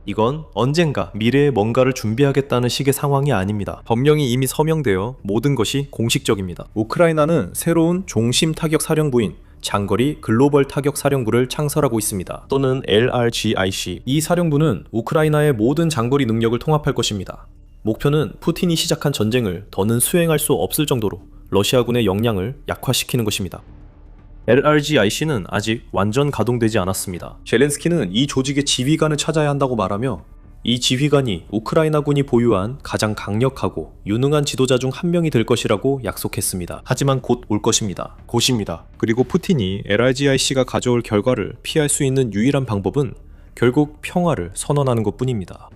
이건 언젠가 미래에 뭔가를 준비하겠다는 식의 상황이 아닙니다. 법령이 이미 서명되어 모든 것이 공식적입니다. 우크라이나는 새로운 종심 타격 사령부인 장거리 글로벌 타격 사령부를 창설하고 있습니다. 또는 LRGIC. 이 사령부는 우크라이나의 모든 장거리 능력을 통합할 것입니다. 목표는 푸틴이 시작한 전쟁을 더는 수행할 수 없을 정도로 러시아군의 역량을 약화시키는 것입니다. LRGIC는 아직 완전 가동되지 않았습니다. 젤렌스키는 이 조직의 지휘관을 찾아야 한다고 말하며 이 지휘관이 우크라이나군이 보유한 가장 강력하고 유능한 지도자 중 한 명이 될 것이라고 약속했습니다. 하지만 곧 올 것입니다. 곧입니다. 그리고 푸틴이 LRGIC가 가져올 결과를 피할 수 있는 유일한 방법은 결국 평화를 선언하는 것뿐입니다.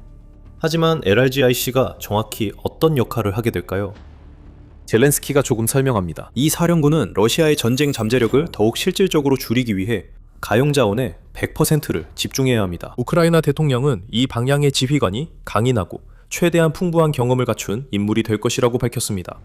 하지만 LRGIC가 정확히 어떤 역할을 하게 될까요? 젤렌스키가 조금 설명합니다. 이 사령부는 러시아의 전쟁 잠재력을 더욱 실질적으로 줄이기 위해 가용자원의 100%를 집중해야 합니다. 우크라이나 대통령은 이 방향의 지휘관이 강인하고 최대한 풍부한 경험을 갖춘 인물이 될 것이라고 밝혔습니다.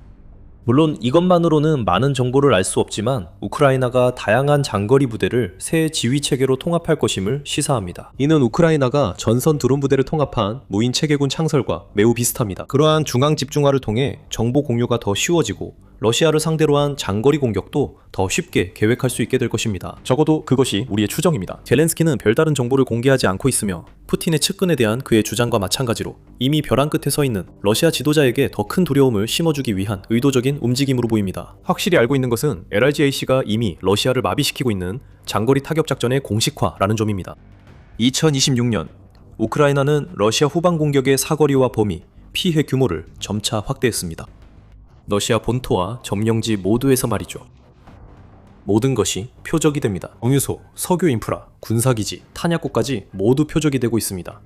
물론 이것만으로는 많은 정보를 알 수 없지만 우크라이나가 다양한 장거리 부대를 새 지휘 체계로 통합할 것임을 시사합니다. 이는 우크라이나가 전선 드론 부대를 통합한 무인 체계군 창설과 매우 비슷합니다. 그러한 중앙 집중화를 통해 정보 공유가 더 쉬워지고 러시아를 상대로 한 장거리 공격도 더 쉽게 계획할 수 있게 될 것입니다. 적어도 그것이 우리의 추정입니다. 젤렌스키는 별다른 정보를 공개하지 않고 있으며 푸틴의 측근에 대한 그의 주장과 마찬가지로 이미 벼랑 끝에 서 있는 러시아 지도자에게 더 큰 두려움을 심어주기 위한 의도적인 움직임으로 보입니다. 확실히 알고 있는 것은 LRGAC가 이미 러시아를 마비시키고 있는 장거리 타격 작전의 공식화라는 점입니다. 2026년 우크라이나는 러시아 후방 공격의 사거리와 범위, 피해 규모를 점차 확대했습니다. 러시아 본토와 점령지 모두에서 말이죠. 모든 것이 표적이 됩니다. 정유소, 석유 인프라, 군사기지, 탄약고까지 모두 표적이 되고 있습니다.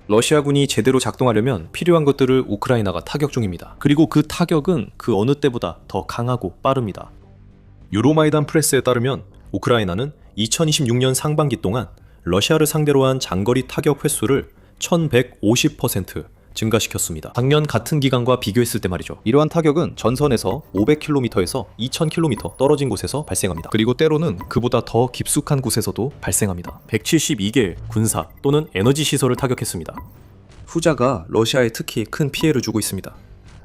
러시아군이 제대로 작동하려면 필요한 것들을 우크라이나가 타격 중입니다. 그리고 그 타격은 그 어느 때보다 더 강하고 빠릅니다. 유로마이단 프레스에 따르면 우크라이나는 2026년 상반기 동안 러시아를 상대로 한 장거리 타격 횟수를 1150% 증가시켰습니다. 작년 같은 기간과 비교했을 때 말이죠. 이러한 타격은 전선에서 500km에서 2000km 떨어진 곳에서 발생합니다. 그리고 때로는 그보다 더 깊숙한 곳에서도 발생합니다. 172개의 군사 또는 에너지 시설을 타격했습니다. 후자가 러시아에 특히 큰 피해를 주고 있습니다.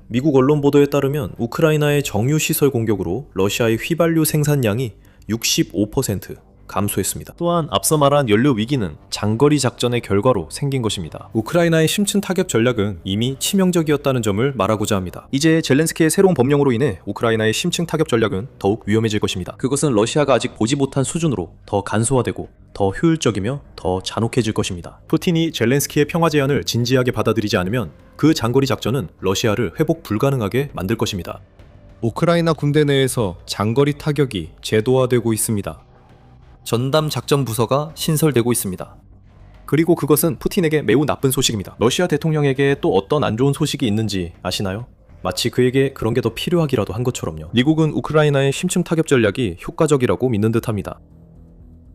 미국 언론 보도에 따르면 우크라이나의 정유 시설 공격으로 러시아의 휘발유 생산량이 65% 감소했습니다. 또한 앞서 말한 연료 위기는 장거리 작전의 결과로 생긴 것입니다. 우크라이나의 심층 타격 전략은 이미 치명적이었다는 점을 말하고자 합니다. 이제 젤렌스키의 새로운 법령으로 인해 우크라이나의 심층 타격 전략은 더욱 위험해질 것입니다. 그것은 러시아가 아직 보지 못한 수준으로 더 간소화되고 더 효율적이며 더 잔혹해질 것입니다. 푸틴이 젤렌스키의 평화 제안을 진지하게 받아들이지 않으면 그 장거리 작전은 러시아를 회복 불가능하게 만들 것입니다. 우크라이나 군대 내에서 장거리 타격이 제도화되고 있습니다. 전담 작전 부서가 신설되고 있습니다. 그리고 그것은 푸틴에게 매우 나쁜 소식입니다. 러시아 대통령에게 또 어떤 안 좋은 소식이 있는지 아시나요? 마치 그에게 그런 게 더 필요하기라도 한 것처럼요. 미국은 우크라이나의 심층 타격 전략이 효과적이라고 믿는 듯합니다.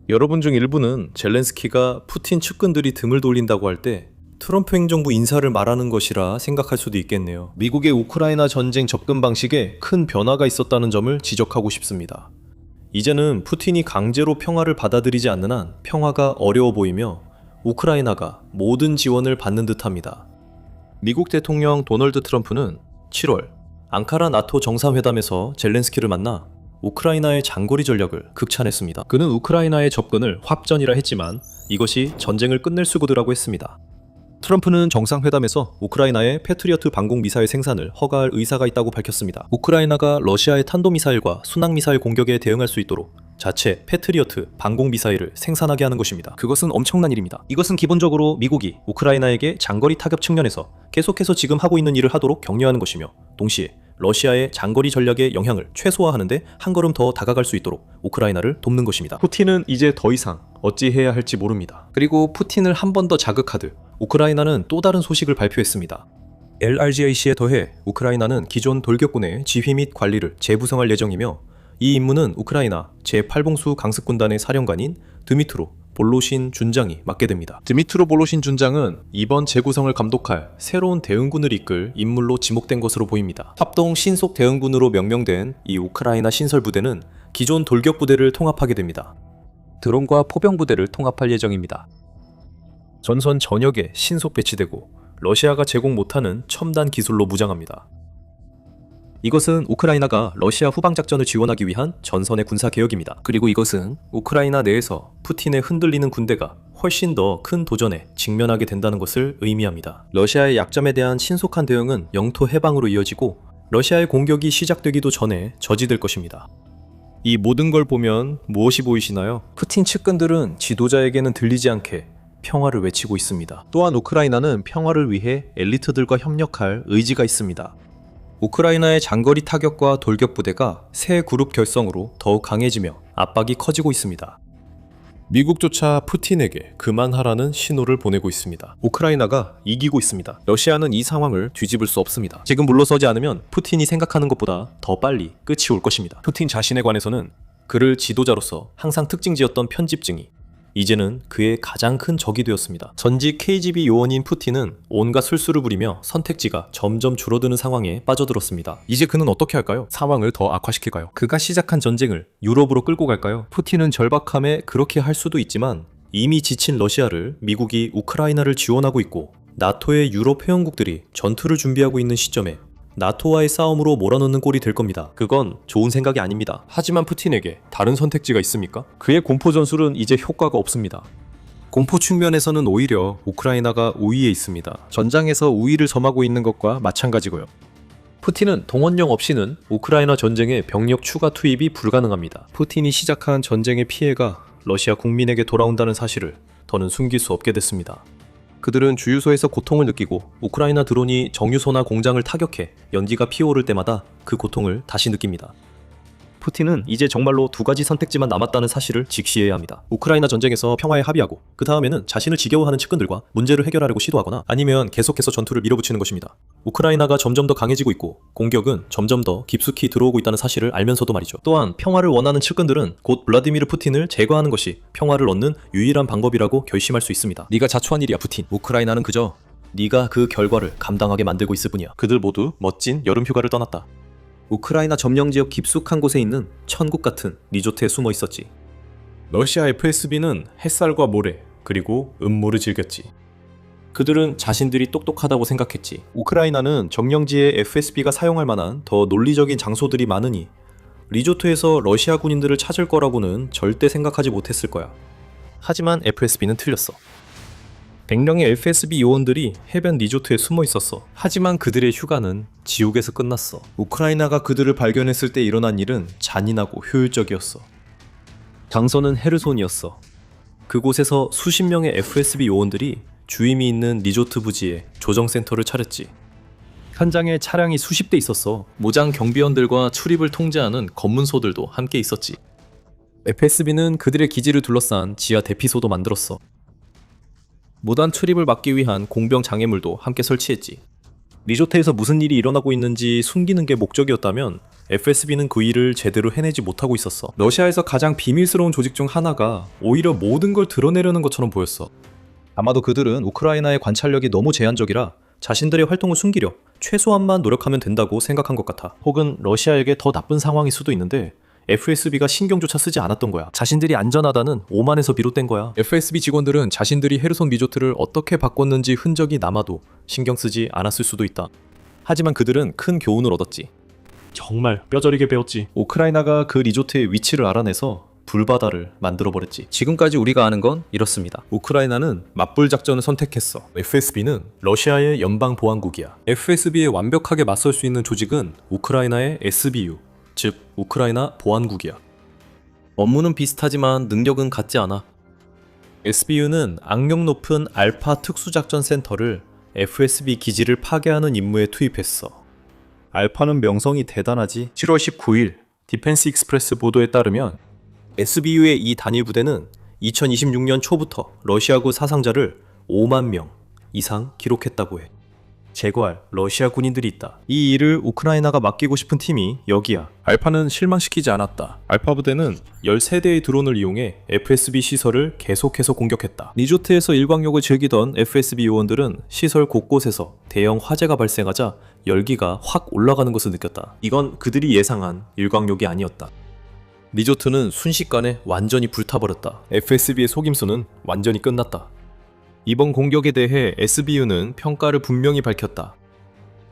여러분 중 일부는 젤렌스키가 푸틴 측근들이 등을 돌린다고 할 때 트럼프 행정부 인사를 말하는 것이라 생각할 수도 있겠네요. 미국의 우크라이나 전쟁 접근 방식에 큰 변화가 있었다는 점을 지적하고 싶습니다. 이제는 푸틴이 강제로 평화를 받아들이지 않는 한 평화가 어려워 보이며 우크라이나가 모든 지원을 받는 듯합니다. 미국 대통령 도널드 트럼프는 7월 앙카라 나토 정상회담에서 젤렌스키를 만나 우크라이나의 장거리 전략을 극찬했습니다. 그는 우크라이나의 접근을 확전이라 했지만 이것이 전쟁을 끝낼 수고드라고 했습니다. 트럼프는 정상회담에서 우크라이나의 패트리어트 방공 미사일 생산을 허가할 의사가 있다고 밝혔습니다. 우크라이나가 러시아의 탄도미사일과 순항미사일 공격에 대응할 수 있도록 자체 패트리어트 방공 미사일을 생산하게 하는 것입니다. 그것은 엄청난 일입니다. 이것은 기본적으로 미국이 우크라이나에게 장거리 타격 측면에서 계속해서 지금 하고 있는 일을 하도록 격려하는 것이며 동시에 러시아의 장거리 전략의 영향을 최소화하는데 한 걸음 더 다가갈 수 있도록 우크라이나를 돕는 것입니다. 푸틴은 이제 더 이상 어찌해야 할지 모릅니다. 그리고 푸틴을 한 번 더 자극하듯 우크라이나는 또 다른 소식을 발표했습니다. LRGAC에 더해 우크라이나는 기존 돌격군의 지휘 및 관리를 재구성할 예정이며 이 임무는 우크라이나 제8봉수 강습군단의 사령관인 드미트로 볼로신 준장이 맡게 됩니다. 드미트로 볼로신 준장은 이번 재구성을 감독할 새로운 대응군을 이끌 인물로 지목된 것으로 보입니다. 합동 신속 대응군으로 명명된 이 우크라이나 신설 부대는 기존 돌격 부대를 통합하게 됩니다. 드론과 포병 부대를 통합할 예정입니다. 전선 전역에 신속 배치되고 러시아가 제공 못하는 첨단 기술로 무장합니다. 이것은 우크라이나가 러시아 후방작전을 지원하기 위한 전선의 군사개혁입니다. 그리고 이것은 우크라이나 내에서 푸틴의 흔들리는 군대가 훨씬 더 큰 도전에 직면하게 된다는 것을 의미합니다. 러시아의 약점에 대한 신속한 대응은 영토 해방으로 이어지고 러시아의 공격이 시작되기도 전에 저지될 것입니다. 이 모든 걸 보면 무엇이 보이시나요? 푸틴 측근들은 지도자에게는 들리지 않게 평화를 외치고 있습니다. 또한 우크라이나는 평화를 위해 엘리트들과 협력할 의지가 있습니다. 우크라이나의 장거리 타격과 돌격 부대가 새 그룹 결성으로 더욱 강해지며 압박이 커지고 있습니다. 미국조차 푸틴에게 그만하라는 신호를 보내고 있습니다. 우크라이나가 이기고 있습니다. 러시아는 이 상황을 뒤집을 수 없습니다. 지금 물러서지 않으면 푸틴이 생각하는 것보다 더 빨리 끝이 올 것입니다. 푸틴 자신에 관해서는 그를 지도자로서 항상 특징지었던 편집증이 이제는 그의 가장 큰 적이 되었습니다. 전직 KGB 요원인 푸틴은 온갖 술수를 부리며 선택지가 점점 줄어드는 상황에 빠져들었습니다. 이제 그는 어떻게 할까요? 상황을 더 악화시킬까요? 그가 시작한 전쟁을 유럽으로 끌고 갈까요? 푸틴은 절박함에 그렇게 할 수도 있지만 이미 지친 러시아를 미국이 우크라이나를 지원하고 있고 나토의 유럽 회원국들이 전투를 준비하고 있는 시점에 나토와의 싸움으로 몰아넣는 꼴이 될 겁니다. 그건 좋은 생각이 아닙니다. 하지만 푸틴에게 다른 선택지가 있습니까? 그의 공포 전술은 이제 효과가 없습니다. 공포 측면에서는 오히려 우크라이나가 우위에 있습니다. 전장에서 우위를 점하고 있는 것과 마찬가지고요. 푸틴은 동원령 없이는 우크라이나 전쟁에 병력 추가 투입이 불가능합니다. 푸틴이 시작한 전쟁의 피해가 러시아 국민에게 돌아온다는 사실을 더는 숨길 수 없게 됐습니다. 그들은 주유소에서 고통을 느끼고 우크라이나 드론이 정유소나 공장을 타격해 연기가 피어오를 때마다 그 고통을 다시 느낍니다. 푸틴은 이제 정말로 두 가지 선택지만 남았다는 사실을 직시해야 합니다. 우크라이나 전쟁에서 평화에 합의하고 그 다음에는 자신을 지겨워하는 측근들과 문제를 해결하려고 시도하거나 아니면 계속해서 전투를 밀어붙이는 것입니다. 우크라이나가 점점 더 강해지고 있고 공격은 점점 더 깊숙이 들어오고 있다는 사실을 알면서도 말이죠. 또한 평화를 원하는 측근들은 곧 블라디미르 푸틴을 제거하는 것이 평화를 얻는 유일한 방법이라고 결심할 수 있습니다. 네가 자초한 일이야 푸틴. 우크라이나는 그저 네가 그 결과를 감당하게 만들고 있을 뿐이야. 그들 모두 멋진 여름 휴가를 떠났다. 우크라이나 점령 지역 깊숙한 곳에 있는 천국 같은 리조트에 숨어 있었지. 러시아 FSB는 햇살과 모래 그리고 음모를 즐겼지. 그들은 자신들이 똑똑하다고 생각했지. 우크라이나는 점령지에 FSB가 사용할 만한 더 논리적인 장소들이 많으니 리조트에서 러시아 군인들을 찾을 거라고는 절대 생각하지 못했을 거야. 하지만 FSB는 틀렸어. 100명의 FSB 요원들이 해변 리조트에 숨어 있었어. 하지만 그들의 휴가는 지옥에서 끝났어. 우크라이나가 그들을 발견했을 때 일어난 일은 잔인하고 효율적이었어. 장소는 헤르손이었어. 그곳에서 수십 명의 FSB 요원들이 주임이 있는 리조트 부지에 조정센터를 차렸지. 현장에 차량이 수십 대 있었어. 무장 경비원들과 출입을 통제하는 검문소들도 함께 있었지. FSB는 그들의 기지를 둘러싼 지하 대피소도 만들었어. 무단 출입을 막기 위한 공병 장애물도 함께 설치했지. 리조트에서 무슨 일이 일어나고 있는지 숨기는 게 목적이었다면 FSB는 그 일을 제대로 해내지 못하고 있었어. 러시아에서 가장 비밀스러운 조직 중 하나가 오히려 모든 걸 드러내려는 것처럼 보였어. 아마도 그들은 우크라이나의 관찰력이 너무 제한적이라 자신들의 활동을 숨기려 최소한만 노력하면 된다고 생각한 것 같아. 혹은 러시아에게 더 나쁜 상황일 수도 있는데 FSB가 신경조차 쓰지 않았던 거야. 자신들이 안전하다는 오만에서 비롯된 거야. FSB 직원들은 자신들이 헤르손 리조트를 어떻게 바꿨는지 흔적이 남아도 신경 쓰지 않았을 수도 있다. 하지만 그들은 큰 교훈을 얻었지. 정말 뼈저리게 배웠지. 우크라이나가 그 리조트의 위치를 알아내서 불바다를 만들어버렸지. 지금까지 우리가 아는 건 이렇습니다. 우크라이나는 맞불 작전을 선택했어. FSB는 러시아의 연방보안국이야. FSB에 완벽하게 맞설 수 있는 조직은 우크라이나의 SBU, 즉 우크라이나 보안국이야. 업무는 비슷하지만 능력은 같지 않아. SBU는 악명 높은 알파 특수작전 센터를 FSB 기지를 파괴하는 임무에 투입했어. 알파는 명성이 대단하지. 7월 19일 디펜스 익스프레스 보도에 따르면 SBU의 이 단일 부대는 2026년 초부터 러시아군 사상자를 5만 명 이상 기록했다고 해. 제거할 러시아 군인들이 있다. 이 일을 우크라이나가 맡기고 싶은 팀이 여기야. 알파는 실망시키지 않았다. 알파 부대는 13대의 드론을 이용해 FSB 시설을 계속해서 공격했다. 리조트에서 일광욕을 즐기던 FSB 요원들은 시설 곳곳에서 대형 화재가 발생하자 열기가 확 올라가는 것을 느꼈다. 이건 그들이 예상한 일광욕이 아니었다. 리조트는 순식간에 완전히 불타버렸다. FSB의 속임수는 완전히 끝났다. 이번 공격에 대해 SBU는 평가를 분명히 밝혔다.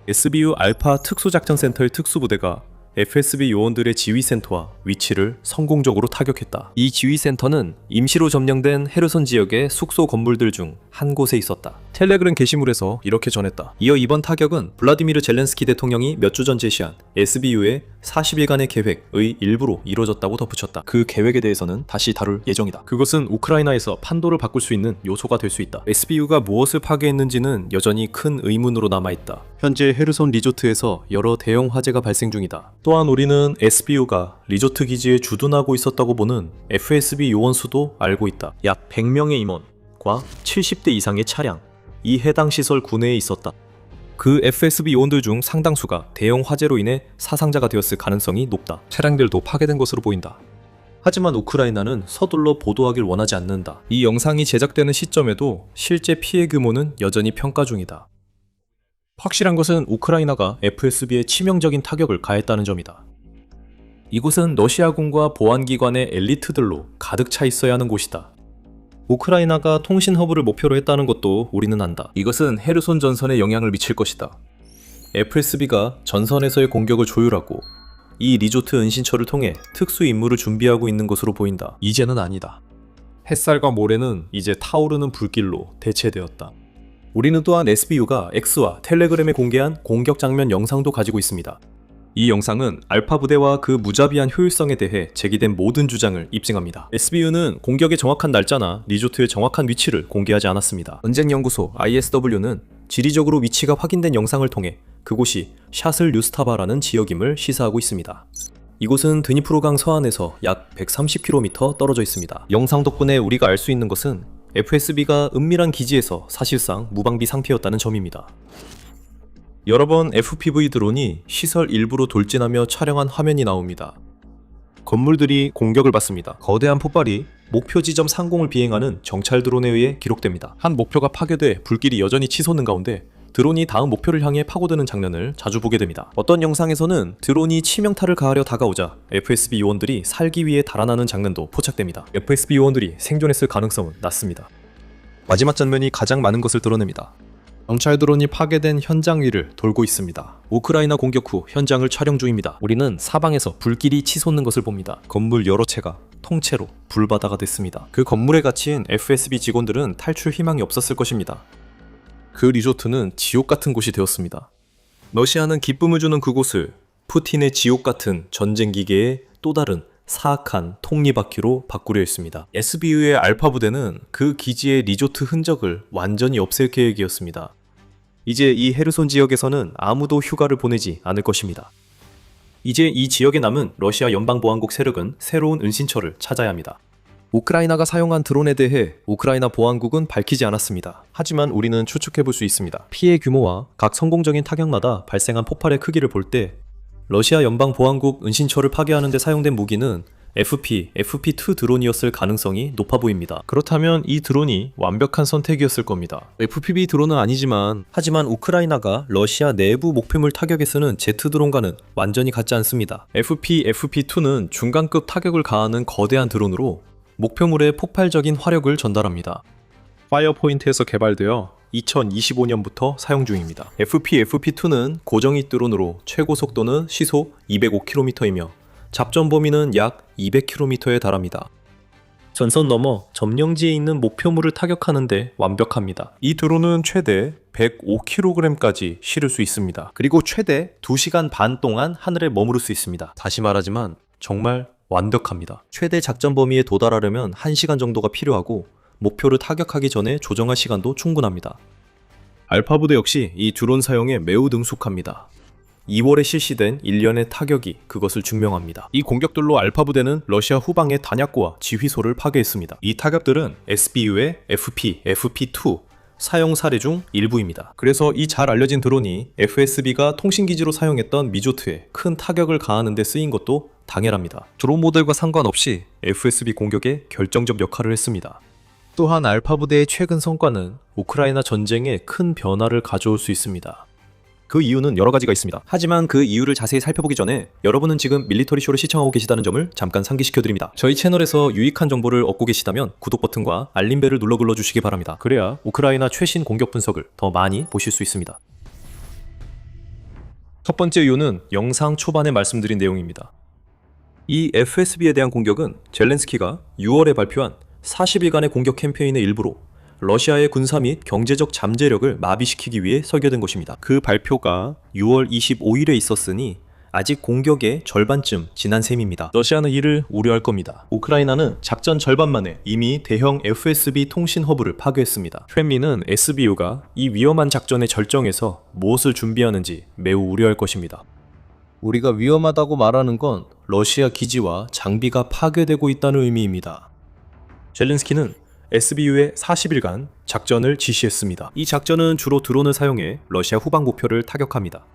SBU 알파 특수작전센터의 특수부대가 FSB 요원들의 지휘센터와 위치를 성공적으로 타격했다. 이 지휘센터는 임시로 점령된 헤르손 지역의 숙소 건물들 중 한 곳에 있었다. 텔레그램 게시물에서 이렇게 전했다. 이어 이번 타격은 블라디미르 젤렌스키 대통령이 몇 주 전 제시한 SBU의 40일간의 계획의 일부로 이루어졌다고 덧붙였다. 그 계획에 대해서는 다시 다룰 예정이다. 그것은 우크라이나에서 판도를 바꿀 수 있는 요소가 될 수 있다. SBU가 무엇을 파괴했는지는 여전히 큰 의문으로 남아있다. 현재 헤르손 리조트에서 여러 대형 화재가 발생 중이다. 또한 우리는 SBU가 리조트 기지에 주둔하고 있었다고 보는 FSB 요원 수도 알고 있다. 약 100명의 임원과 70대 이상의 차량, 이 해당 시설 구내에 있었다. 그 FSB 요원들 중 상당수가 대형 화재로 인해 사상자가 되었을 가능성이 높다. 차량들도 파괴된 것으로 보인다. 하지만 우크라이나는 서둘러 보도하길 원하지 않는다. 이 영상이 제작되는 시점에도 실제 피해 규모는 여전히 평가 중이다. 확실한 것은 우크라이나가 FSB에 치명적인 타격을 가했다는 점이다. 이곳은 러시아군과 보안기관의 엘리트들로 가득 차 있어야 하는 곳이다. 우크라이나가 통신 허브를 목표로 했다는 것도 우리는 안다. 이것은 헤르손 전선에 영향을 미칠 것이다. FSB가 전선에서의 공격을 조율하고 이 리조트 은신처를 통해 특수 임무를 준비하고 있는 것으로 보인다. 이제는 아니다. 햇살과 모래는 이제 타오르는 불길로 대체되었다. 우리는 또한 SBU가 X와 텔레그램에 공개한 공격 장면 영상도 가지고 있습니다. 이 영상은 알파 부대와 그 무자비한 효율성에 대해 제기된 모든 주장을 입증합니다. SBU는 공격의 정확한 날짜나 리조트의 정확한 위치를 공개하지 않았습니다. 전쟁연구소 ISW는 지리적으로 위치가 확인된 영상을 통해 그곳이 샤슬 류스타바라는 지역임을 시사하고 있습니다. 이곳은 드니프로강 서안에서 약 130km 떨어져 있습니다. 영상 덕분에 우리가 알 수 있는 것은 FSB가 은밀한 기지에서 사실상 무방비 상태였다는 점입니다. 여러 번 FPV 드론이 시설 일부로 돌진하며 촬영한 화면이 나옵니다. 건물들이 공격을 받습니다. 거대한 폭발이 목표 지점 상공을 비행하는 정찰 드론에 의해 기록됩니다. 한 목표가 파괴돼 불길이 여전히 치솟는 가운데 드론이 다음 목표를 향해 파고드는 장면을 자주 보게 됩니다. 어떤 영상에서는 드론이 치명타를 가하려 다가오자 FSB 요원들이 살기 위해 달아나는 장면도 포착됩니다. FSB 요원들이 생존했을 가능성은 낮습니다. 마지막 장면이 가장 많은 것을 드러냅니다. 정찰 드론이 파괴된 현장 위를 돌고 있습니다. 우크라이나 공격 후 현장을 촬영 중입니다. 우리는 사방에서 불길이 치솟는 것을 봅니다. 건물 여러 채가 통째로 불바다가 됐습니다. 그 건물에 갇힌 FSB 직원들은 탈출 희망이 없었을 것입니다. 그 리조트는 지옥 같은 곳이 되었습니다. 러시아는 기쁨을 주는 그곳을 푸틴의 지옥 같은 전쟁 기계의 또 다른 사악한 톱니바퀴로 바꾸려 했습니다. SBU의 알파 부대는 그 기지의 리조트 흔적을 완전히 없앨 계획이었습니다. 이제 이 헤르손 지역에서는 아무도 휴가를 보내지 않을 것입니다. 이제 이 지역에 남은 러시아 연방보안국 세력은 새로운 은신처를 찾아야 합니다. 우크라이나가 사용한 드론에 대해 우크라이나 보안국은 밝히지 않았습니다. 하지만 우리는 추측해볼 수 있습니다. 피해 규모와 각 성공적인 타격마다 발생한 폭발의 크기를 볼 때 러시아 연방보안국 은신처를 파괴하는 데 사용된 무기는 FP2 드론이었을 가능성이 높아 보입니다. 그렇다면 이 드론이 완벽한 선택이었을 겁니다. FPV 드론은 아니지만 하지만 우크라이나가 러시아 내부 목표물 타격에 쓰는 Z 드론과는 완전히 같지 않습니다. FP2는 중간급 타격을 가하는 거대한 드론으로 목표물에 폭발적인 화력을 전달합니다. 파이어포인트에서 개발되어 2025년부터 사용 중입니다. FP2는 고정익 드론으로 최고 속도는 시속 205km이며 잡전 범위는 약 200km에 달합니다. 전선 너머 점령지에 있는 목표물을 타격하는데 완벽합니다. 이 드론은 최대 105kg까지 실을 수 있습니다. 그리고 최대 2시간 반 동안 하늘에 머무를 수 있습니다. 다시 말하지만 정말 완벽합니다. 최대 작전 범위에 도달하려면 1시간 정도가 필요하고 목표를 타격하기 전에 조정할 시간도 충분합니다. 알파 부대 역시 이 드론 사용에 매우 능숙합니다. 2월에 실시된 일련의 타격이 그것을 증명합니다. 이 공격들로 알파 부대는 러시아 후방의 단약고와 지휘소를 파괴했습니다. 이 타격들은 SBU의 FP2 사용 사례 중 일부입니다. 그래서 이 잘 알려진 드론이 FSB가 통신기지로 사용했던 미조트에 큰 타격을 가하는 데 쓰인 것도 당연합니다. 드론 모델과 상관없이 FSB 공격에 결정적 역할을 했습니다. 또한 알파 부대의 최근 성과는 우크라이나 전쟁에 큰 변화를 가져올 수 있습니다. 그 이유는 여러 가지가 있습니다. 하지만 그 이유를 자세히 살펴보기 전에 여러분은 지금 밀리터리 쇼를 시청하고 계시다는 점을 잠깐 상기시켜드립니다. 저희 채널에서 유익한 정보를 얻고 계시다면 구독 버튼과 알림벨을 눌러주시기 바랍니다. 그래야 우크라이나 최신 공격 분석을 더 많이 보실 수 있습니다. 첫 번째 이유는 영상 초반에 말씀드린 내용입니다. 이 FSB에 대한 공격은 젤렌스키가 6월에 발표한 40일간의 공격 캠페인의 일부로 러시아의 군사 및 경제적 잠재력을 마비시키기 위해 설계된 것입니다. 그 발표가 6월 25일에 있었으니 아직 공격의 절반쯤 지난 셈입니다. 러시아는 이를 우려할 겁니다. 우크라이나는 작전 절반 만에 이미 대형 FSB 통신 허브를 파괴했습니다. kremlin은 SBU가 이 위험한 작전의 절정에서 무엇을 준비하는지 매우 우려할 것입니다. 우리가 위험하다고 말하는 건 러시아 기지와 장비가 파괴되고 있다는 의미입니다. 젤렌스키는 SBU에 40일간 작전을 지시했습니다. 이 작전은 주로 드론을 사용해 러시아 후방 목표를 타격합니다.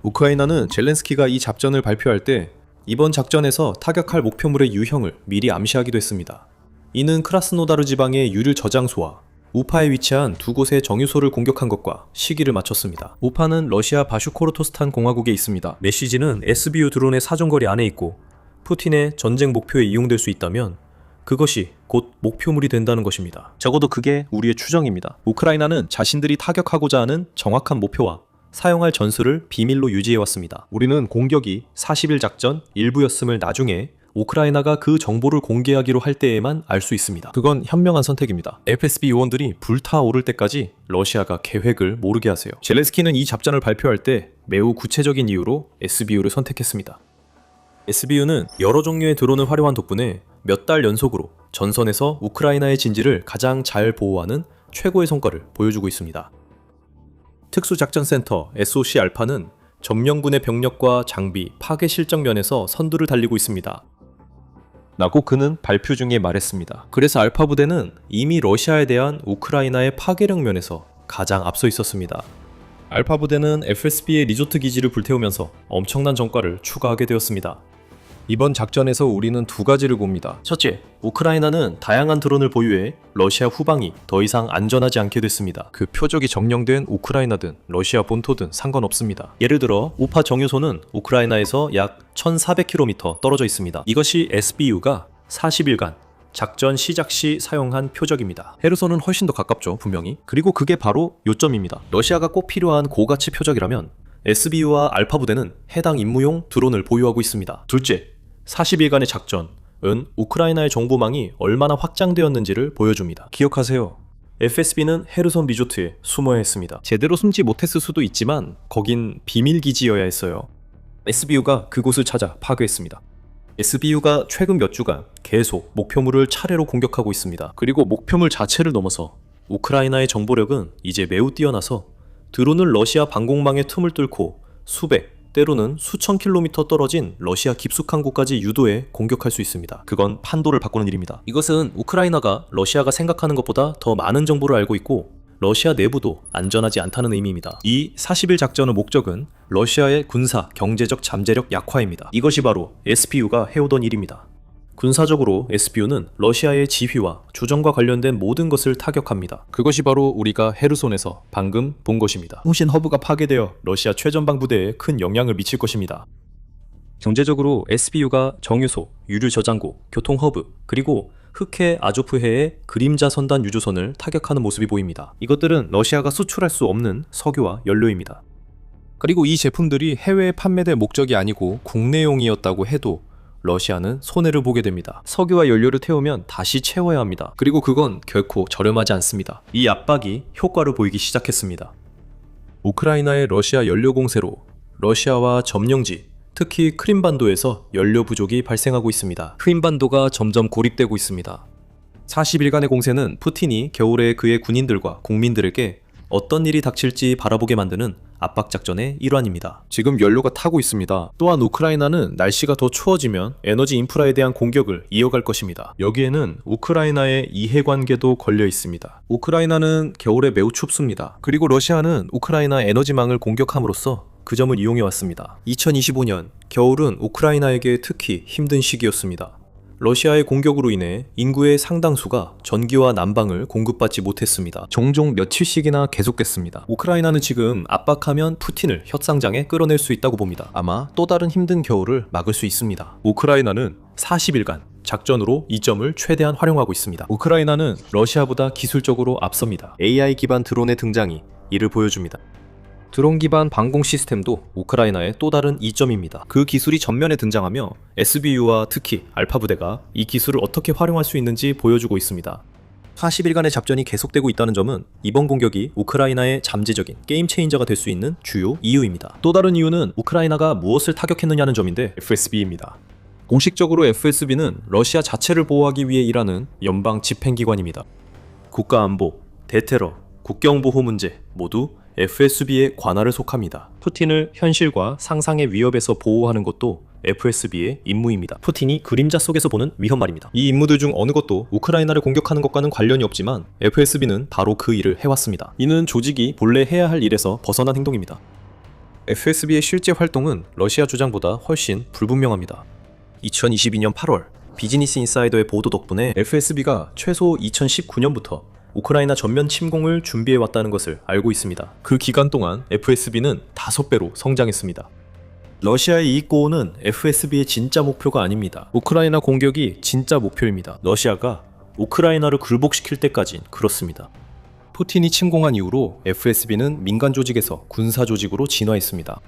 우크라이나는 젤렌스키가 이 작전을 발표할 때 이번 작전에서 타격할 목표물의 유형을 미리 암시하기도 했습니다. 이는 크라스노다르 지방의 유류 저장소와 우파에 위치한 두 곳의 정유소를 공격한 것과 시기를 맞췄습니다. 우파는 러시아 바슈코르토스탄 공화국에 있습니다. 메시지는 SBU 드론의 사정거리 안에 있고 푸틴의 전쟁 목표에 이용될 수 있다면 그것이 곧 목표물이 된다는 것입니다. 적어도 그게 우리의 추정입니다. 우크라이나는 자신들이 타격하고자 하는 정확한 목표와 사용할 전술을 비밀로 유지해왔습니다. 우리는 공격이 40일 작전 일부였음을 나중에 우크라이나가 그 정보를 공개하기로 할 때에만 알 수 있습니다. 그건 현명한 선택입니다. FSB 요원들이 불타오를 때까지 러시아가 계획을 모르게 하세요. 젤렌스키는 이 작전을 발표할 때 매우 구체적인 이유로 SBU를 선택했습니다. SBU는 여러 종류의 드론을 활용한 덕분에 몇 달 연속으로 전선에서 우크라이나의 진지를 가장 잘 보호하는 최고의 성과를 보여주고 있습니다. 특수작전센터 SOC 알파는 점령군의 병력과 장비, 파괴 실적 면에서 선두를 달리고 있습니다. 라고 그는 발표 중에 말했습니다. 그래서 알파 부대는 이미 러시아에 대한 우크라이나의 파괴력 면에서 가장 앞서 있었습니다. 알파 부대는 FSB의 리조트 기지를 불태우면서 엄청난 전과를 추가하게 되었습니다. 이번 작전에서 우리는 두 가지를 봅니다. 첫째, 우크라이나는 다양한 드론을 보유해 러시아 후방이 더 이상 안전하지 않게 됐습니다. 그 표적이 점령된 우크라이나든 러시아 본토든 상관없습니다. 예를 들어 우파 정유소는 우크라이나에서 약 1400km 떨어져 있습니다. 이것이 SBU가 40일간 작전 시작 시 사용한 표적입니다. 헤르손은 훨씬 더 가깝죠, 분명히. 그리고 그게 바로 요점입니다. 러시아가 꼭 필요한 고가치 표적이라면 SBU와 알파 부대는 해당 임무용 드론을 보유하고 있습니다. 둘째, 40일간의 작전은 우크라이나의 정보망이 얼마나 확장되었는지를 보여줍니다. 기억하세요. FSB는 헤르손 리조트에 숨어야 했습니다. 제대로 숨지 못했을 수도 있지만 거긴 비밀기지여야 했어요. SBU가 그곳을 찾아 파괴했습니다. SBU가 최근 몇 주간 계속 목표물을 차례로 공격하고 있습니다. 그리고 목표물 자체를 넘어서 우크라이나의 정보력은 이제 매우 뛰어나서 드론을 러시아 방공망의 틈을 뚫고 수백, 때로는 수천 킬로미터 떨어진 러시아 깊숙한 곳까지 유도해 공격할 수 있습니다. 그건 판도를 바꾸는 일입니다. 이것은 우크라이나가 러시아가 생각하는 것보다 더 많은 정보를 알고 있고 러시아 내부도 안전하지 않다는 의미입니다. 이 40일 작전의 목적은 러시아의 군사, 경제적 잠재력 약화입니다. 이것이 바로 SBU가 해오던 일입니다. 군사적으로 SBU는 러시아의 지휘와 주정과 관련된 모든 것을 타격합니다. 그것이 바로 우리가 헤르손에서 방금 본 것입니다. 통신 허브가 파괴되어 러시아 최전방 부대에 큰 영향을 미칠 것입니다. 경제적으로 SBU가 정유소, 유류 저장고, 교통 허브, 그리고 흑해 아조프해의 그림자 선단 유조선을 타격하는 모습이 보입니다. 이것들은 러시아가 수출할 수 없는 석유와 연료입니다. 그리고 이 제품들이 해외에 판매될 목적이 아니고 국내용이었다고 해도 러시아는 손해를 보게 됩니다. 석유와 연료를 태우면 다시 채워야 합니다. 그리고 그건 결코 저렴하지 않습니다. 이 압박이 효과를 보이기 시작했습니다. 우크라이나의 러시아 연료 공세로 러시아와 점령지, 특히 크림반도에서 연료 부족이 발생하고 있습니다. 크림반도가 점점 고립되고 있습니다. 40일간의 공세는 푸틴이 겨울에 그의 군인들과 국민들에게 어떤 일이 닥칠지 바라보게 만드는 압박작전의 일환입니다. 지금 연료가 타고 있습니다. 또한 우크라이나는 날씨가 더 추워지면 에너지 인프라에 대한 공격을 이어갈 것입니다. 여기에는 우크라이나의 이해관계도 걸려 있습니다. 우크라이나는 겨울에 매우 춥습니다. 그리고 러시아는 우크라이나 에너지망을 공격함으로써 그 점을 이용해 왔습니다. 2025년 겨울은 우크라이나에게 특히 힘든 시기였습니다. 러시아의 공격으로 인해 인구의 상당수가 전기와 난방을 공급받지 못했습니다. 종종 며칠씩이나 계속됐습니다. 우크라이나는 지금 압박하면 푸틴을 협상장에 끌어낼 수 있다고 봅니다. 아마 또 다른 힘든 겨울을 막을 수 있습니다. 우크라이나는 40일간 작전으로 이 점을 최대한 활용하고 있습니다. 우크라이나는 러시아보다 기술적으로 앞섭니다. AI 기반 드론의 등장이 이를 보여줍니다. 드론 기반 방공 시스템도 우크라이나의 또 다른 이점입니다. 그 기술이 전면에 등장하며 SBU와 특히 알파 부대가 이 기술을 어떻게 활용할 수 있는지 보여주고 있습니다. 40일간의 작전이 계속되고 있다는 점은 이번 공격이 우크라이나의 잠재적인 게임 체인저가 될 수 있는 주요 이유입니다. 또 다른 이유는 우크라이나가 무엇을 타격했느냐는 점인데 FSB입니다. 공식적으로 FSB는 러시아 자체를 보호하기 위해 일하는 연방 집행기관입니다. 국가안보, 대테러, 국경보호 문제 모두 FSB의 관할을 속합니다. 푸틴을 현실과 상상의 위협에서 보호하는 것도 FSB의 임무입니다. 푸틴이 그림자 속에서 보는 위험 말입니다. 이 임무들 중 어느 것도 우크라이나를 공격하는 것과는 관련이 없지만 FSB는 바로 그 일을 해왔습니다. 이는 조직이 본래 해야 할 일에서 벗어난 행동입니다. FSB의 실제 활동은 러시아 주장보다 훨씬 불분명합니다. 2022년 8월 비즈니스 인사이더의 보도 덕분에 FSB가 최소 2019년부터 우크라이나 전면 침공을 준비해왔다는 것을 알고 있습니다. 그 기간 동안 FSB는 5배로 성장했습니다. 러시아의 이익 고호는 FSB의 진짜 목표가 아닙니다. 우크라이나 공격이 진짜 목표입니다. 러시아가 우크라이나를 굴복시킬 때까진 그렇습니다. 푸틴이 침공한 이후로 FSB는 민간 조직에서 군사 조직으로 진화했습니다.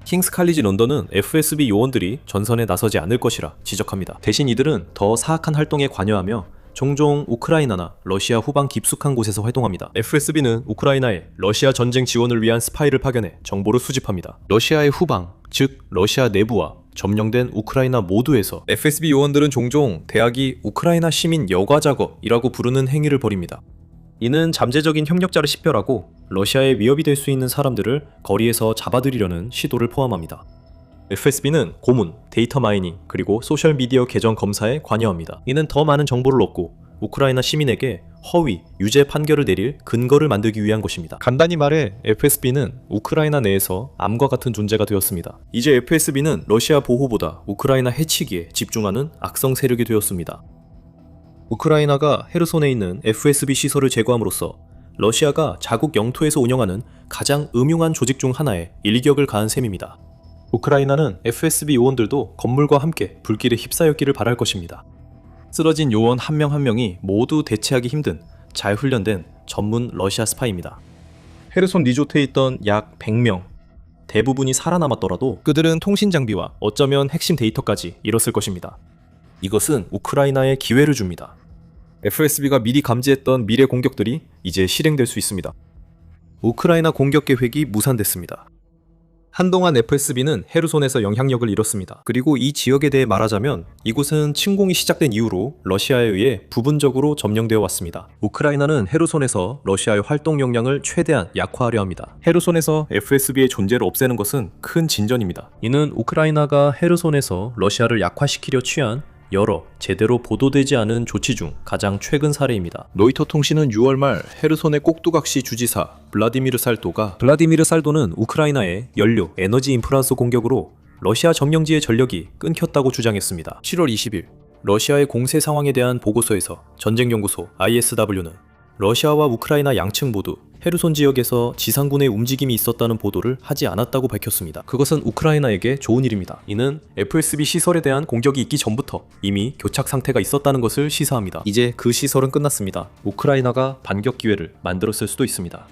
킹스 칼리지 런던은 FSB 요원들이 전선에 나서지 않을 것이라 지적합니다. 대신 이들은 더 사악한 활동에 관여하며 종종 우크라이나나 러시아 후방 깊숙한 곳에서 활동합니다. FSB는 우크라이나에 러시아 전쟁 지원을 위한 스파이를 파견해 정보를 수집합니다. 러시아의 후방, 즉 러시아 내부와 점령된 우크라이나 모두에서 FSB 요원들은 종종 대학이 우크라이나 시민 여과 작업이라고 부르는 행위를 벌입니다. 이는 잠재적인 협력자를 식별하고 러시아에 위협이 될 수 있는 사람들을 거리에서 잡아들이려는 시도를 포함합니다. FSB는 고문, 데이터 마이닝, 그리고 소셜미디어 계정 검사에 관여합니다. 이는 더 많은 정보를 얻고 우크라이나 시민에게 허위, 유죄 판결을 내릴 근거를 만들기 위한 것입니다. 간단히 말해 FSB는 우크라이나 내에서 암과 같은 존재가 되었습니다. 이제 FSB는 러시아 보호보다 우크라이나 해치기에 집중하는 악성 세력이 되었습니다. 우크라이나가 헤르손에 있는 FSB 시설을 제거함으로써 러시아가 자국 영토에서 운영하는 가장 음흉한 조직 중 하나에 일격을 가한 셈입니다. 우크라이나는 FSB 요원들도 건물과 함께 불길에 휩싸였기를 바랄 것입니다. 쓰러진 요원 한 명 한 명이 모두 대체하기 힘든 잘 훈련된 전문 러시아 스파이입니다. 헤르손 리조트에 있던 약 100명, 대부분이 살아남았더라도 그들은 통신 장비와 어쩌면 핵심 데이터까지 잃었을 것입니다. 이것은 우크라이나에 기회를 줍니다. FSB가 미리 감지했던 미래 공격들이 이제 실행될 수 있습니다. 우크라이나 공격 계획이 무산됐습니다. 한동안 FSB는 헤르손에서 영향력을 잃었습니다. 그리고 이 지역에 대해 말하자면 이곳은 침공이 시작된 이후로 러시아에 의해 부분적으로 점령되어 왔습니다. 우크라이나는 헤르손에서 러시아의 활동 역량을 최대한 약화하려 합니다. 헤르손에서 FSB의 존재를 없애는 것은 큰 진전입니다. 이는 우크라이나가 헤르손에서 러시아를 약화시키려 취한 여러 제대로 보도되지 않은 조치 중 가장 최근 사례입니다. 로이터 통신은 6월 말 헤르손의 꼭두각시 주지사 블라디미르 살도는 우크라이나의 연료, 에너지 인프라소 공격으로 러시아 점령지의 전력이 끊겼다고 주장했습니다. 7월 20일 러시아의 공세 상황에 대한 보고서에서 전쟁연구소 ISW는 러시아와 우크라이나 양측 모두 헤르손 지역에서 지상군의 움직임이 있었다는 보도를 하지 않았다고 밝혔습니다. 그것은 우크라이나에게 좋은 일입니다. 이는 FSB 시설에 대한 공격이 있기 전부터 이미 교착 상태가 있었다는 것을 시사합니다. 이제 그 시설은 끝났습니다. 우크라이나가 반격 기회를 만들었을 수도 있습니다.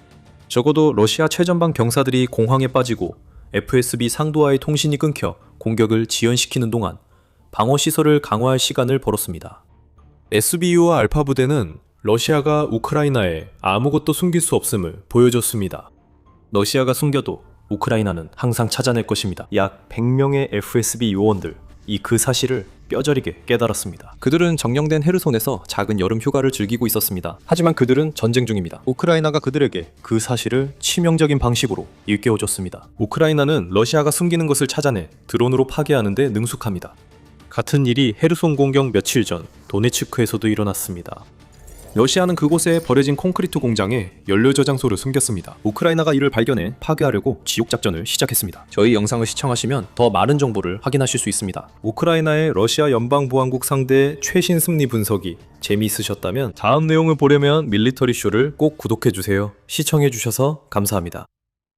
적어도 러시아 최전방 병사들이 공황에 빠지고 FSB 상도와의 통신이 끊겨 공격을 지연시키는 동안 방어 시설을 강화할 시간을 벌었습니다. SBU와 알파 부대는 러시아가 우크라이나에 아무것도 숨길 수 없음을 보여줬습니다. 러시아가 숨겨도 우크라이나는 항상 찾아낼 것입니다. 약 100명의 FSB 요원들, 그 사실을 뼈저리게 깨달았습니다. 그들은 점령된 헤르손에서 작은 여름 휴가를 즐기고 있었습니다. 하지만 그들은 전쟁 중입니다. 우크라이나가 그들에게 그 사실을 치명적인 방식으로 일깨워줬습니다. 우크라이나는 러시아가 숨기는 것을 찾아내 드론으로 파괴하는 데 능숙합니다. 같은 일이 헤르손 공격 며칠 전 도네츠크에서도 일어났습니다. 러시아는 그곳에 버려진 콘크리트 공장에 연료 저장소를 숨겼습니다. 우크라이나가 이를 발견해 파괴하려고 지옥작전을 시작했습니다. 저희 영상을 시청하시면 더 많은 정보를 확인하실 수 있습니다. 우크라이나의 러시아 연방보안국 상대 최신 승리 분석이 재미있으셨다면 다음 내용을 보려면 밀리터리 쇼를 꼭 구독해주세요. 시청해주셔서 감사합니다.